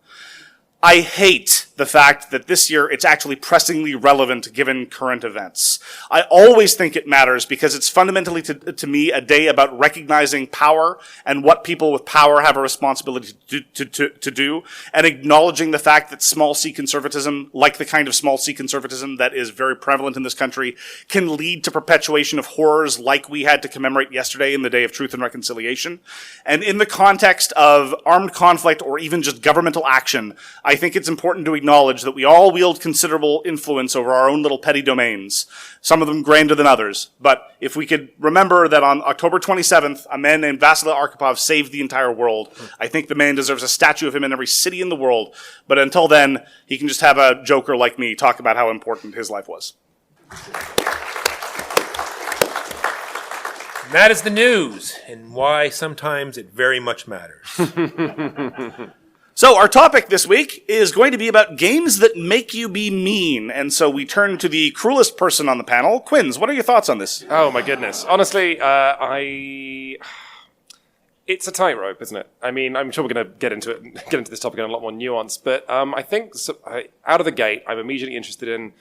I hate the fact that this year it's actually pressingly relevant given current events. I always think it matters because it's fundamentally to me a day about recognizing power and what people with power have a responsibility to do, and acknowledging the fact that small c conservatism, like the kind of small c conservatism that is very prevalent in this country, can lead to perpetuation of horrors like we had to commemorate yesterday in the Day of Truth and Reconciliation. And in the context of armed conflict or even just governmental action, I think it's important to acknowledge that we all wield considerable influence over our own little petty domains, some of them grander than others. But if we could remember that on October 27th, a man named Vassila Arkhipov saved the entire world, I think the man deserves a statue of him in every city in the world. But until then, he can just have a joker like me talk about how important his life was. And that is the news, and why sometimes it very much matters. So our topic this week is going to be about games that make you be mean. And so we turn to the cruelest person on the panel. Quinns, what are your thoughts on this? Oh, my goodness. Honestly, it's a tightrope, isn't it? I mean, I'm sure we're going to get into this topic in a lot more nuance. But I think out of the gate, I'm immediately interested in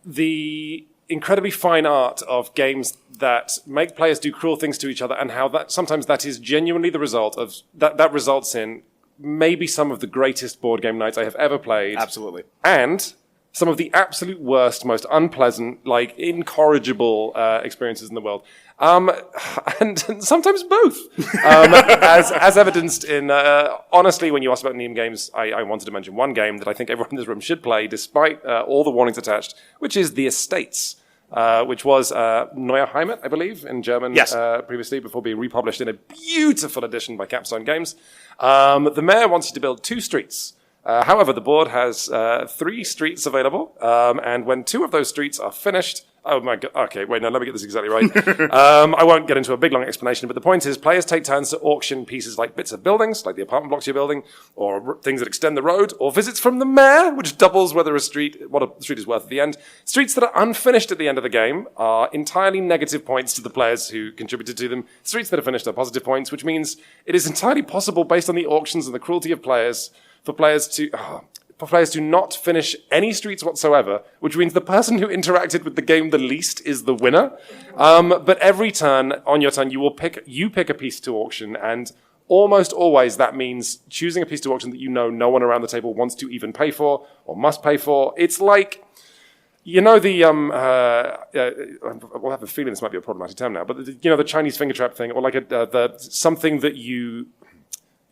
the incredibly fine art of games that make players do cruel things to each other, and how that sometimes that is genuinely the result of that results in maybe some of the greatest board game nights I have ever played. Absolutely. And some of the absolute worst, most unpleasant, like incorrigible experiences in the world. And sometimes both. As evidenced in, honestly, when you asked about meme games, I wanted to mention one game that I think everyone in this room should play, despite all the warnings attached, which is The Estates. which was Neue Heimat, I believe, in German previously, before being republished in a beautiful edition by Capstone Games. The mayor wants you to build 2 streets. However, the board has 3 streets available, and when 2 of those streets are finished... Oh my god, okay, wait, no, let me get this exactly right. I won't get into a big, long explanation, but the point is players take turns to auction pieces like bits of buildings, like the apartment blocks you're building, or things that extend the road, or visits from the mayor, which doubles what a street is worth at the end. Streets that are unfinished at the end of the game are entirely negative points to the players who contributed to them. Streets that are finished are positive points, which means it is entirely possible, based on the auctions and the cruelty of players, for players to not finish any streets whatsoever, which means the person who interacted with the game the least is the winner. But every turn, on your turn, you pick a piece to auction, and almost always that means choosing a piece to auction that you know no one around the table wants to even pay for or must pay for. It's like, you know, we'll have a feeling this might be a problematic term now, but the Chinese finger trap thing, or like something that you...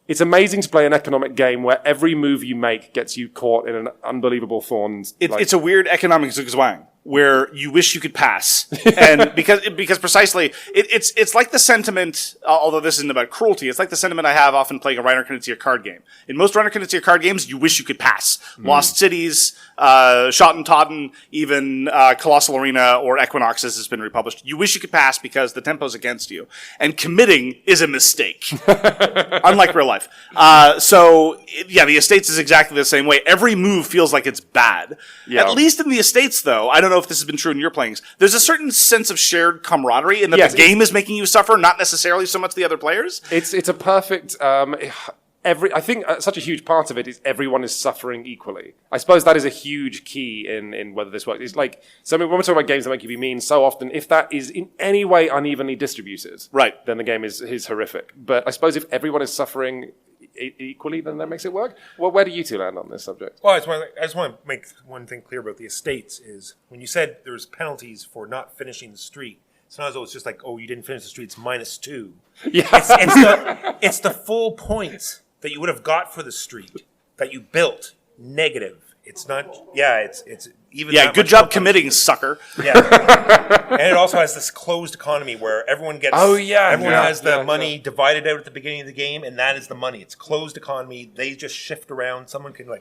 It's amazing to play an economic game where every move you make gets you caught in an unbelievable thorn. It's a weird economic zugzwang where you wish you could pass, and because precisely it's like the sentiment. Although this isn't about cruelty, it's like the sentiment I have often playing a Reiner Knizia card game. In most Reiner Knizia card games, you wish you could pass. Lost Cities, Schotten Totten, even Colossal Arena or Equinoxes has been republished. You wish you could pass because the tempo's against you, and committing is a mistake, unlike real life. The Estates is exactly the same way. Every move feels like it's bad. Yeah. At least in the Estates, though, I don't know if this has been true in your playings, there's a certain sense of shared camaraderie in that the game is making you suffer, not necessarily so much the other players. It's a perfect... I think such a huge part of it is everyone is suffering equally. I suppose that is a huge key in whether this works. It's like, so when we're talking about games that make you be mean, so often, if that is in any way unevenly distributed, right, then the game is horrific. But I suppose if everyone is suffering equally, then that makes it work. Well, where do you two land on this subject? Well, I just want to make one thing clear about the Estates is when you said there's penalties for not finishing the street, it's not as though it's just like, oh, you didn't finish the street, it's -2. Yeah. It's the full points that you would have got for the street that you built negative. It's not, it's even. Yeah, good job committing, sucker. Yeah. And it also has this closed economy where everyone gets, everyone has the money divided out at the beginning of the game, and that is the money. It's closed economy. They just shift around. Someone can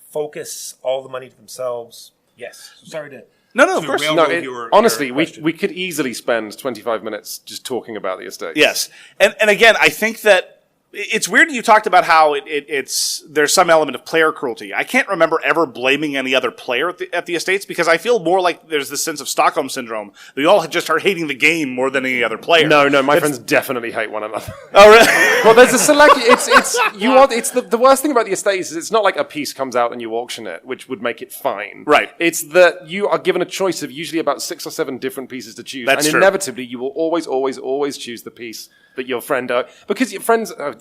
focus all the money to themselves. Yes. So sorry to. No, of course. Honestly, we could easily spend 25 minutes just talking about the Estates. Yes. And again, I think that it's weird that you talked about how there's some element of player cruelty. I can't remember ever blaming any other player at the Estates because I feel more like there's this sense of Stockholm syndrome. We all just are hating the game more than any other player. No, my friends definitely hate one another. Oh, really? Well, there's a select. The worst thing about the Estates is it's not like a piece comes out and you auction it, which would make it fine. Right. It's that you are given a choice of usually about 6 or 7 different pieces to choose, and inevitably you will always choose the piece that your friend, because your friends, oh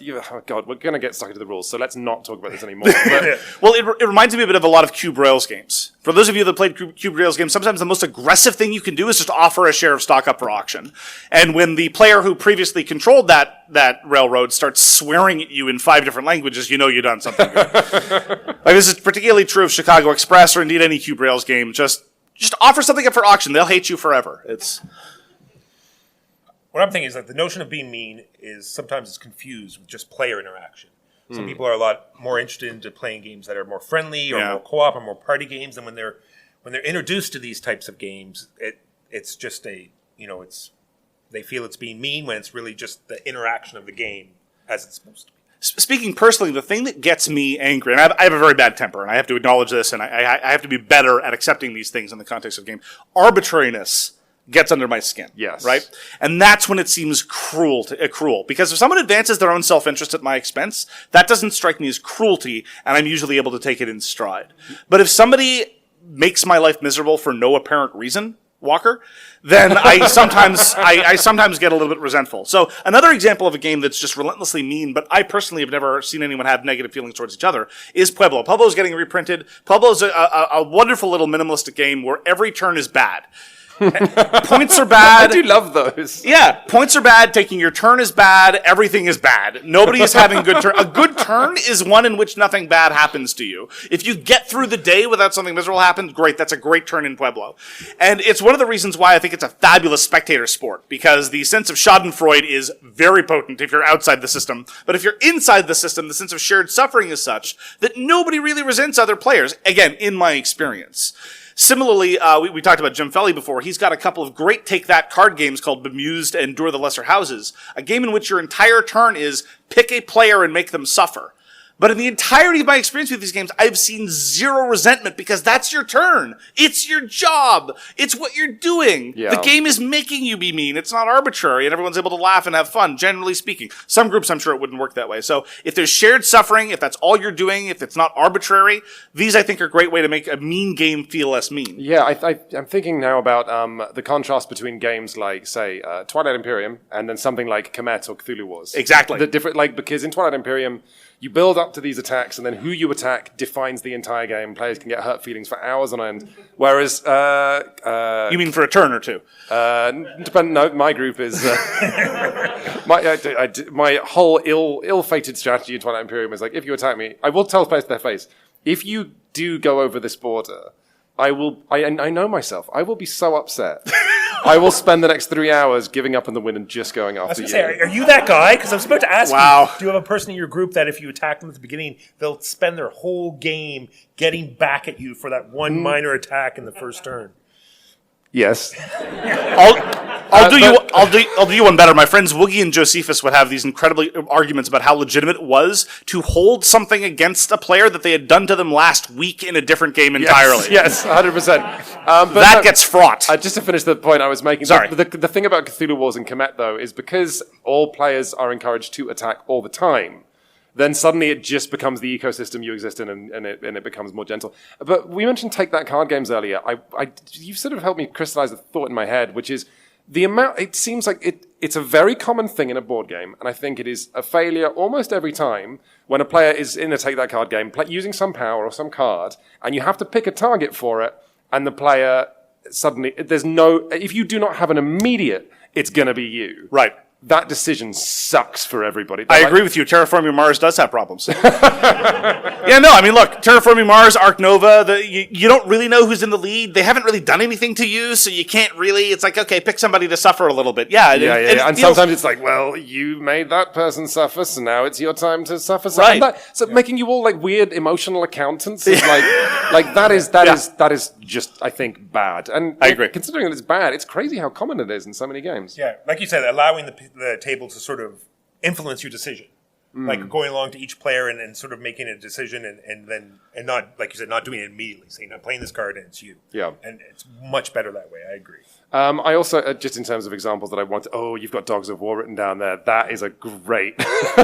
God, we're going to get stuck into the rules, so let's not talk about this anymore. But, well, it reminds me a bit of a lot of Cube Rails games. For those of you that played Cube Rails games, sometimes the most aggressive thing you can do is just offer a share of stock up for auction. And when the player who previously controlled that railroad starts swearing at you in 5 different languages, you know you've done something good. This is particularly true of Chicago Express or indeed any Cube Rails game. Just offer something up for auction. They'll hate you forever. What I'm thinking is that the notion of being mean is sometimes it's confused with just player interaction. Some people are a lot more interested into playing games that are more friendly or more co-op or more party games, and when they're introduced to these types of games, it's just they feel it's being mean when it's really just the interaction of the game as it's supposed to be. Speaking personally, the thing that gets me angry, and I have a very bad temper, and I have to acknowledge this, and I have to be better at accepting these things in the context of game. Arbitrariness gets under my skin. Yes. Right? And that's when it seems cruel. Because if someone advances their own self-interest at my expense, that doesn't strike me as cruelty, and I'm usually able to take it in stride. But if somebody makes my life miserable for no apparent reason, Walker, then I sometimes get a little bit resentful. So another example of a game that's just relentlessly mean, but I personally have never seen anyone have negative feelings towards each other, is Pueblo. Pueblo's getting reprinted. Pueblo's a wonderful little minimalistic game where every turn is bad. Points are bad. I do love those. Yeah, points are bad. Taking your turn is bad. Everything is bad. Nobody is having a good turn. A good turn is one in which nothing bad happens to you. If you get through the day without something miserable happen, great. That's a great turn in Pueblo. And it's one of the reasons why I think it's a fabulous spectator sport, because the sense of schadenfreude is very potent if you're outside the system. But if you're inside the system, the sense of shared suffering is such that nobody really resents other players. Again, in my experience. Similarly, we talked about Jim Felly before. He's got a couple of great take-that card games called Bemused and Endure the Lesser Houses, a game in which your entire turn is pick a player and make them suffer. But in the entirety of my experience with these games, I've seen zero resentment because that's your turn. It's your job. It's what you're doing. Yeah. The game is making you be mean. It's not arbitrary, and everyone's able to laugh and have fun, generally speaking. Some groups, I'm sure it wouldn't work that way. So if there's shared suffering, if that's all you're doing, if it's not arbitrary, these, I think, are a great way to make a mean game feel less mean. Yeah, I'm thinking now about the contrast between games like, say, Twilight Imperium and then something like Kemet or Cthulhu Wars. Exactly. The different, because in Twilight Imperium, you build up to these attacks, and then who you attack defines the entire game. Players can get hurt feelings for hours on end. Whereas, You mean for a turn or two? no, my group is my whole ill-fated strategy in Twilight Imperium is like, if you attack me, I will tell players to their face, if you do go over this border, I know myself. I will be so upset. I will spend the next 3 hours giving up on the win and just going after you. Are you that guy? Because I was about to ask Wow. you, do you have a person in your group that if you attack them at the beginning, they'll spend their whole game getting back at you for that one minor attack in the first turn? Yes. I'll do you one better. My friends Woogie and Josephus would have these incredibly arguments about how legitimate it was to hold something against a player that they had done to them last week in a different game entirely. Yes, 100%. That gets fraught. Just to finish the point I was making. Sorry. The thing about Cthulhu Wars and Kemet, though, is because all players are encouraged to attack all the time, then suddenly it just becomes the ecosystem you exist in, and it becomes more gentle. But we mentioned take that card games earlier. You've sort of helped me crystallize a thought in my head, which is the amount. It seems like it's a very common thing in a board game, and I think it is a failure almost every time when a player is in a take that card game using some power or some card, and you have to pick a target for it, and the player suddenly if you do not have an immediate, it's going to be you. Right. That decision sucks for everybody. I agree with you. Terraforming Mars does have problems. Yeah, no, I mean, look, Terraforming Mars, Arc Nova, you don't really know who's in the lead. They haven't really done anything to you, so you can't really, it's like, okay, pick somebody to suffer a little bit. Yeah. And sometimes it's like, well, you made that person suffer, so now it's your time to suffer. Right. So making you all like weird emotional accountants is that is just, I think, bad. And I agree. Considering that it's bad, it's crazy how common it is in so many games. Yeah, like you said, allowing the table to sort of influence your decision. Like going along to each player and sort of making a decision and not, like you said, not doing it immediately, saying, I'm playing this card and it's you. Yeah. And it's much better that way, I agree. I also, just in terms of examples that I want, you've got Dogs of War written down there. That is a great.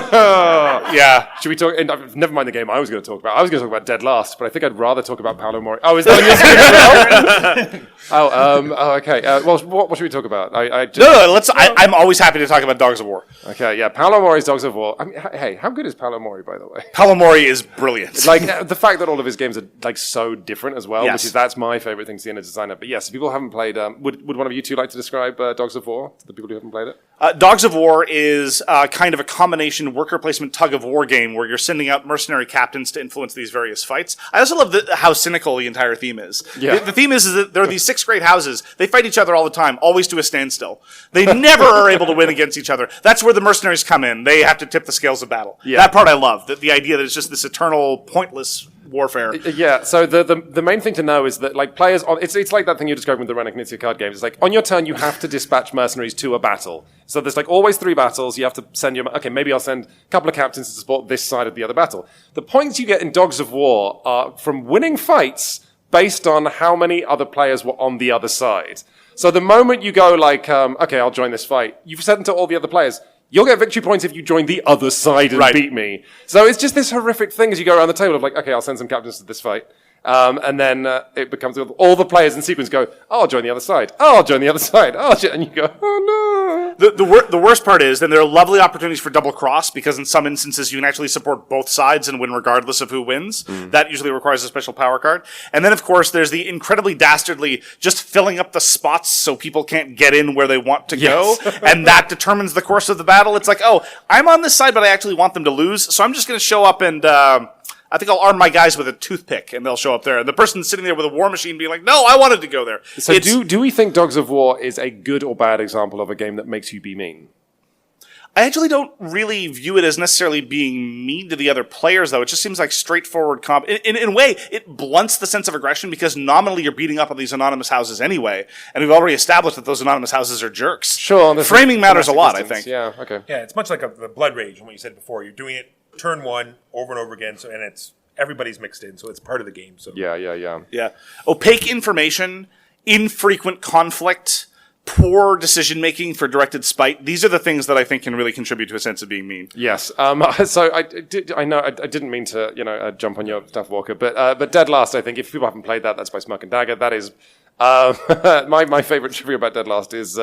Yeah. Should we talk? And never mind the game I was going to talk about. I was going to talk about Dead Last, but I think I'd rather talk about Paleoamericans. Oh, is that on your screen as well? Okay. Well, what should we talk about? I'm always happy to talk about Dogs of War. Okay, yeah. Paleomori's Dogs of War. I mean, hey, how good is Paleomori, by the way? Paleomori is brilliant. The fact that all of his games are so different as well, Yes. that's my favorite thing to see in a designer. But yes, if people haven't played, would one of you two like to describe Dogs of War to the people who haven't played it? Dogs of War is kind of a combination worker placement tug of war game where you're sending out mercenary captains to influence these various fights. I also love how cynical the entire theme is. Yeah. The theme is that there are these 6 great houses. They fight each other all the time, always to a standstill. They never are able to win against each other. That's where the mercenaries come in. They have to tip the scales of battle. Yeah. That part I love. The idea that it's just this eternal, pointless warfare. Yeah, so the main thing to know is that players, it's like that thing you're describing with the Reiner Knizia card games. It's like on your turn you have to dispatch mercenaries to a battle. So there's always 3 battles. You have to send maybe I'll send a couple of captains to support this side of the other battle. The points you get in Dogs of War are from winning fights based on how many other players were on the other side. So the moment you go okay, I'll join this fight, you've said to all the other players, you'll get victory points if you join the other side and beat me. So it's just this horrific thing as you go around the table of okay, I'll send some captains to this fight. And then it becomes all the players in sequence go, oh, I'll join the other side. Oh, I'll join the other side. Oh, and you go, oh no. The worst part is then there are lovely opportunities for double cross because in some instances you can actually support both sides and win regardless of who wins. That usually requires a special power card. And then of course there's the incredibly dastardly just filling up the spots so people can't get in where they want to go. And that determines the course of the battle. It's like, oh, I'm on this side, but I actually want them to lose. So I'm just going to show up and, I think I'll arm my guys with a toothpick, and they'll show up there. And the person sitting there with a war machine being like, no, I wanted to go there. So do we think Dogs of War is a good or bad example of a game that makes you be mean? I actually don't really view it as necessarily being mean to the other players, though. It just seems like straightforward comp. In a way, it blunts the sense of aggression because nominally you're beating up on these anonymous houses anyway. And we've already established that those anonymous houses are jerks. Sure. Framing matters a lot, I think. Yeah, okay. Yeah, it's much like the Blood Rage, what you said before. You're doing it turn one over and over again, and it's everybody's mixed in, so it's part of the game. So Yeah. Opaque information, infrequent conflict, poor decision making for directed spite. These are the things that I think can really contribute to a sense of being mean. Yes. So I didn't mean to jump on your stuff, Walker, but Dead Last. I think if people haven't played that, that's by Smirk and Dagger. That is. My favorite trivia about Dead Last is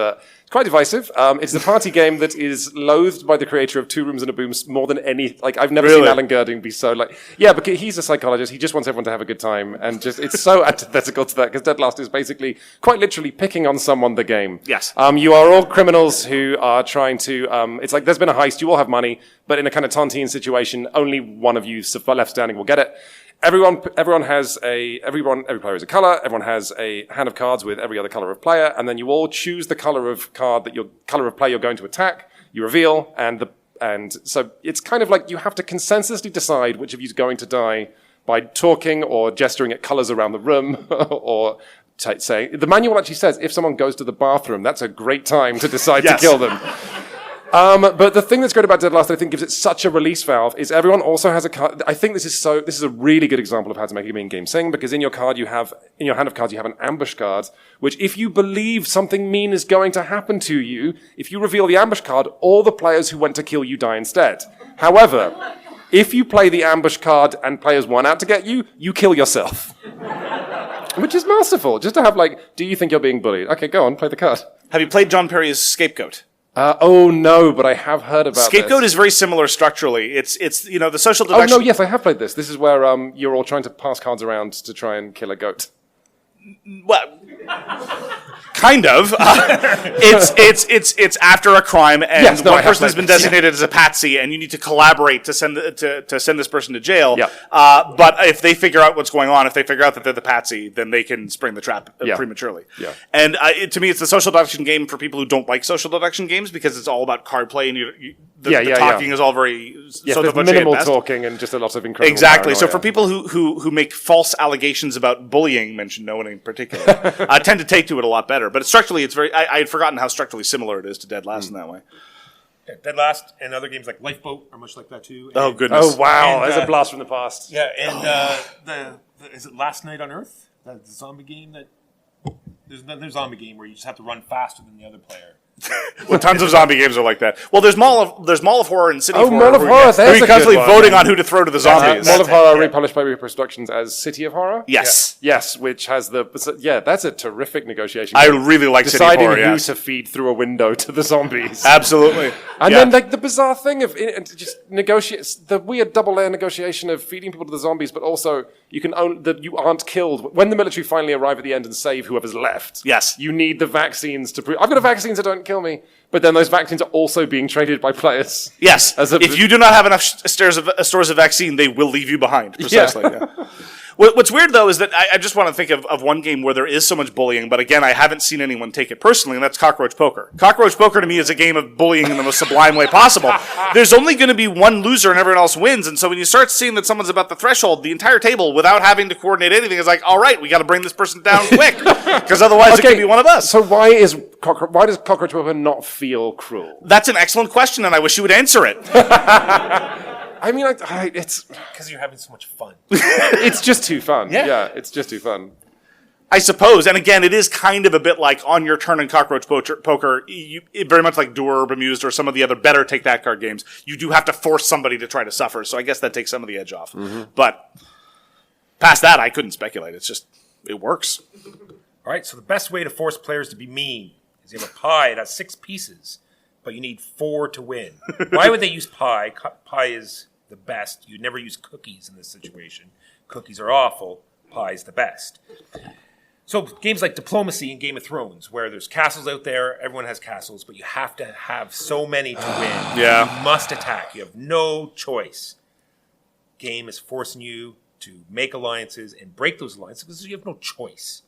quite divisive. It's a party game that is loathed by the creator of Two Rooms and a Boom more than any. Like I've never seen Alan Girding be so because he's a psychologist. He just wants everyone to have a good time, and just it's so antithetical to that because Dead Last is basically quite literally picking on someone. The game. Yes. You are all criminals who are trying to. It's like there's been a heist. You all have money, but in a kind of tontine situation, only one of you left standing will get it. Every player has a color, everyone has a hand of cards with every other color of player, and then you all choose the color of player you're going to attack, you reveal, and so it's kind of like you have to consensusly decide which of you is going to die by talking or gesturing at colors around the room, or saying, the manual actually says if someone goes to the bathroom, that's a great time to decide to kill them. But the thing that's great about Dead Last, I think, gives it such a release valve, is everyone also has a card. I think this is a really good example of how to make a mean game sing, because in your hand of cards, you have an ambush card, which if you believe something mean is going to happen to you, if you reveal the ambush card, all the players who went to kill you die instead. However, if you play the ambush card and players won out to get you, you kill yourself. Which is merciful, just to have do you think you're being bullied? Okay, go on, play the card. Have you played John Perry's Scapegoat? Oh no, but I have heard about Scapegoat this. is very similar structurally. It's the social deduction. Oh no, yes, I have played this. This is where you're all trying to pass cards around to try and kill a goat. Well, kind of. It's after a crime, and one person has been designated as a patsy, and you need to collaborate to send this person to jail. Yeah. But if they figure out what's going on, if they figure out that they're the patsy, then they can spring the trap prematurely. Yeah. And to me, it's a social deduction game for people who don't like social deduction games because it's all about card play, and the talking is all very there's minimal talking and just a lot of incredible. Exactly. Paranoia. So for people who make false allegations about bullying, mention no one in particular, tend to take to it a lot better. But structurally, it's very. I had forgotten how structurally similar it is to Dead Last in that way. Yeah, Dead Last and other games like Lifeboat are much like that too. Oh goodness! Oh wow! And, There's a blast from the past. Yeah, and is it Last Night on Earth? The zombie game that there's another zombie game where you just have to run faster than the other player. Well, tons of zombie games are like that. Well, there's Mall of Horror and City of Horror. Mall of Horror. Where you're constantly voting on who to throw to the zombies. Mall of Horror, republished by Reprint Productions as City of Horror. Yes. Yes, which has that's a terrific negotiation. I really like City of Horror. Deciding who to feed through a window to the zombies. Absolutely. And then the bizarre thing of just negotiate the weird double layer negotiation of feeding people to the zombies, but also you aren't killed when the military finally arrive at the end and save whoever's left. Yes. You need the vaccines to prove I've got vaccines that don't kill me. But then those vaccines are also being traded by players. Yes. If you do not have enough stores of vaccine, they will leave you behind. Precisely. Yeah. What's weird, though, is that I just want to think of one game where there is so much bullying, but again, I haven't seen anyone take it personally, and that's Cockroach Poker. Cockroach Poker, to me, is a game of bullying in the most sublime way possible. There's only going to be one loser and everyone else wins, and so when you start seeing that someone's about the threshold, the entire table, without having to coordinate anything, is like, all right, we got to bring this person down quick, because otherwise it could be one of us. So why does Cockroach Poker not feel cruel? That's an excellent question, and I wish you would answer it. I mean, it's because you're having so much fun. It's just too fun. Yeah, it's just too fun. I suppose, and again, it is kind of a bit like on your turn in Cockroach Poker, very much like Doer or Bemused or some of the other better take that card games. You do have to force somebody to try to suffer, so I guess that takes some of the edge off. Mm-hmm. But Past that, I couldn't speculate. It's just, it works. All right, so the best way to force players to be mean is you have a pie. It has 6 pieces, but you need 4 to win. Why would they use pie? Pie is the best. You'd never use cookies in this situation. Cookies are awful. Pie is the best. So games like Diplomacy and Game of Thrones, where there's castles out there, everyone has castles, but you have to have so many to win. Yeah. You must attack. You have no choice. Game is forcing you to make alliances and break those alliances because you have no choice.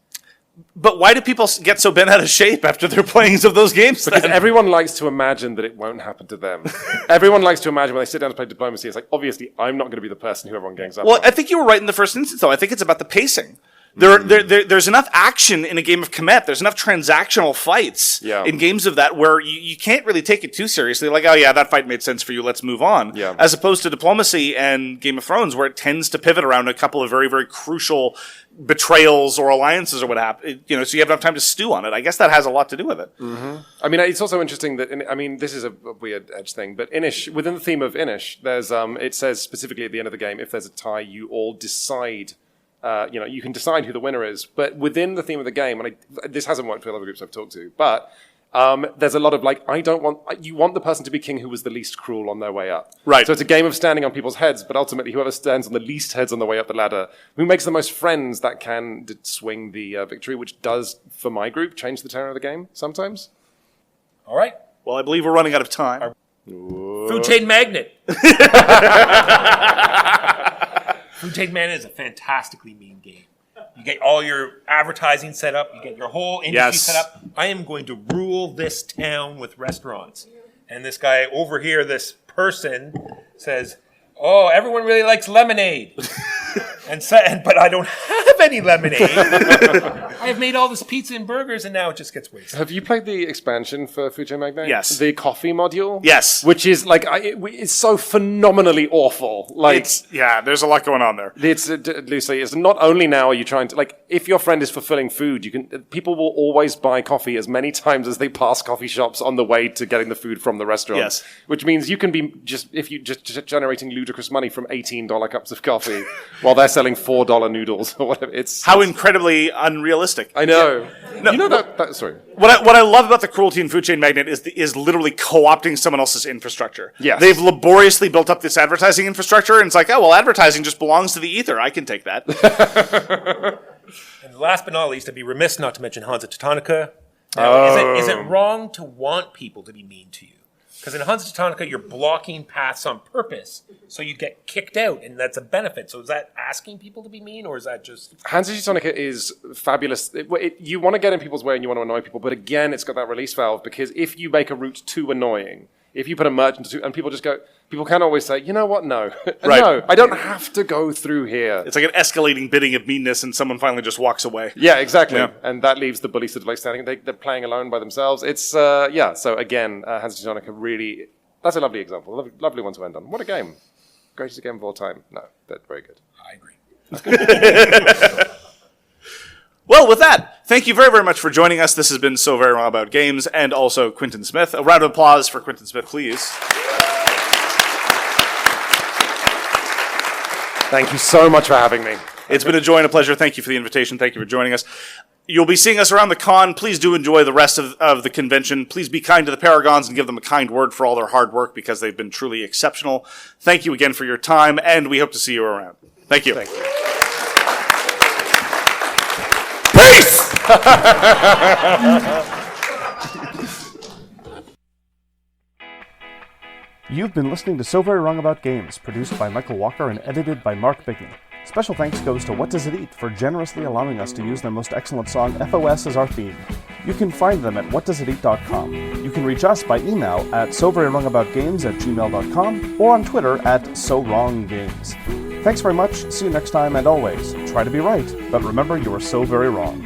But why do people get so bent out of shape after their playings of those games? Because then? everyone likes to imagine that it won't happen to them. Everyone likes to imagine when they sit down to play Diplomacy, it's like, obviously, I'm not going to be the person who everyone gangs up Well, on. I think you were right in the first instance, though. I think it's about the pacing. There's enough action in a game of Kemet. There's enough transactional fights in games of that where you can't really take it too seriously. Like, oh yeah, that fight made sense for you. Let's move on. Yeah. As opposed to Diplomacy and Game of Thrones, where it tends to pivot around a couple of very, very crucial betrayals or alliances or what happened. So you have enough time to stew on it. I guess that has a lot to do with it. Mm-hmm. I mean, it's also interesting that this is a weird edge thing, but Inish, within the theme of Inish, there's it says specifically at the end of the game, if there's a tie, you all decide. You can decide who the winner is, but within the theme of the game, and this hasn't worked with other groups I've talked to, but there's a lot of you want the person to be king who was the least cruel on their way up. Right. So it's a game of standing on people's heads, but ultimately whoever stands on the least heads on the way up the ladder, who makes the most friends, that can swing the victory, which does, for my group, change the tenor of the game sometimes. All right. Well, I believe we're running out of time. Food Chain Magnet. Food Chain Magnet is a fantastically mean game. You get all your advertising set up. You get your whole industry set up. I am going to rule this town with restaurants. And this guy over here, this person, says, "Oh, everyone really likes lemonade." But I don't have any lemonade. I have made all this pizza and burgers, and now it just gets wasted. Have you played the expansion for Food Chain Magnate? Yes. The coffee module? Yes. Which is it's so phenomenally awful. There's a lot going on there. Lucy, it's not only now are you trying to, if your friend is fulfilling food, people will always buy coffee as many times as they pass coffee shops on the way to getting the food from the restaurant. Yes. Which means you can be just generating ludicrous money from $18 cups of coffee while they're selling $4 noodles or whatever. It's incredibly unrealistic. I know. Yeah. No, you know that. Sorry. What I love about the cruelty in Food Chain Magnate is literally co-opting someone else's infrastructure. Yes. They've laboriously built up this advertising infrastructure, and it's like, oh well, advertising just belongs to the ether. I can take that. And last but not least, I'd be remiss not to mention Hansa Teutonica. Now, is it wrong to want people to be mean to you? Because in Hansa Teutonica, you're blocking paths on purpose, so you get kicked out, and that's a benefit. So is that asking people to be mean, or is that just... Hansa Teutonica is fabulous. You want to get in people's way and you want to annoy people, but again, it's got that release valve, because if you make a route too annoying, if you put a merchant and people just go... People can always say, you know what, no. Right. No, I don't have to go through here. It's like an escalating bidding of meanness, and someone finally just walks away. Yeah, exactly. Yeah. And that leaves the bullies sort of standing. They're playing alone by themselves. It's, So again, Hansa Teutonica really... That's a lovely example. Lovely one to end on. What a game. Greatest game of all time. No, that's very good. I agree. Well, with that, thank you very, very much for joining us. This has been So Very Wrong About Games, and also Quinton Smith. A round of applause for Quinton Smith, please. Thank you so much for having me. It's been a joy and a pleasure. Thank you for the invitation. Thank you for joining us. You'll be seeing us around the con. Please do enjoy the rest of the convention. Please be kind to the Paragons and give them a kind word for all their hard work, because they've been truly exceptional. Thank you again for your time, and we hope to see you around. Thank you. Thank you. Peace! You've been listening to So Very Wrong About Games, produced by Michael Walker and edited by Mark Bigney. Special thanks goes to What Does It Eat for generously allowing us to use their most excellent song, FOS, as our theme. You can find them at whatdoesiteat.com. You can reach us by email at soverywrongaboutgames@gmail.com or on Twitter at SoWrongGames. Thanks very much, see you next time, and always, try to be right, but remember you are so very wrong.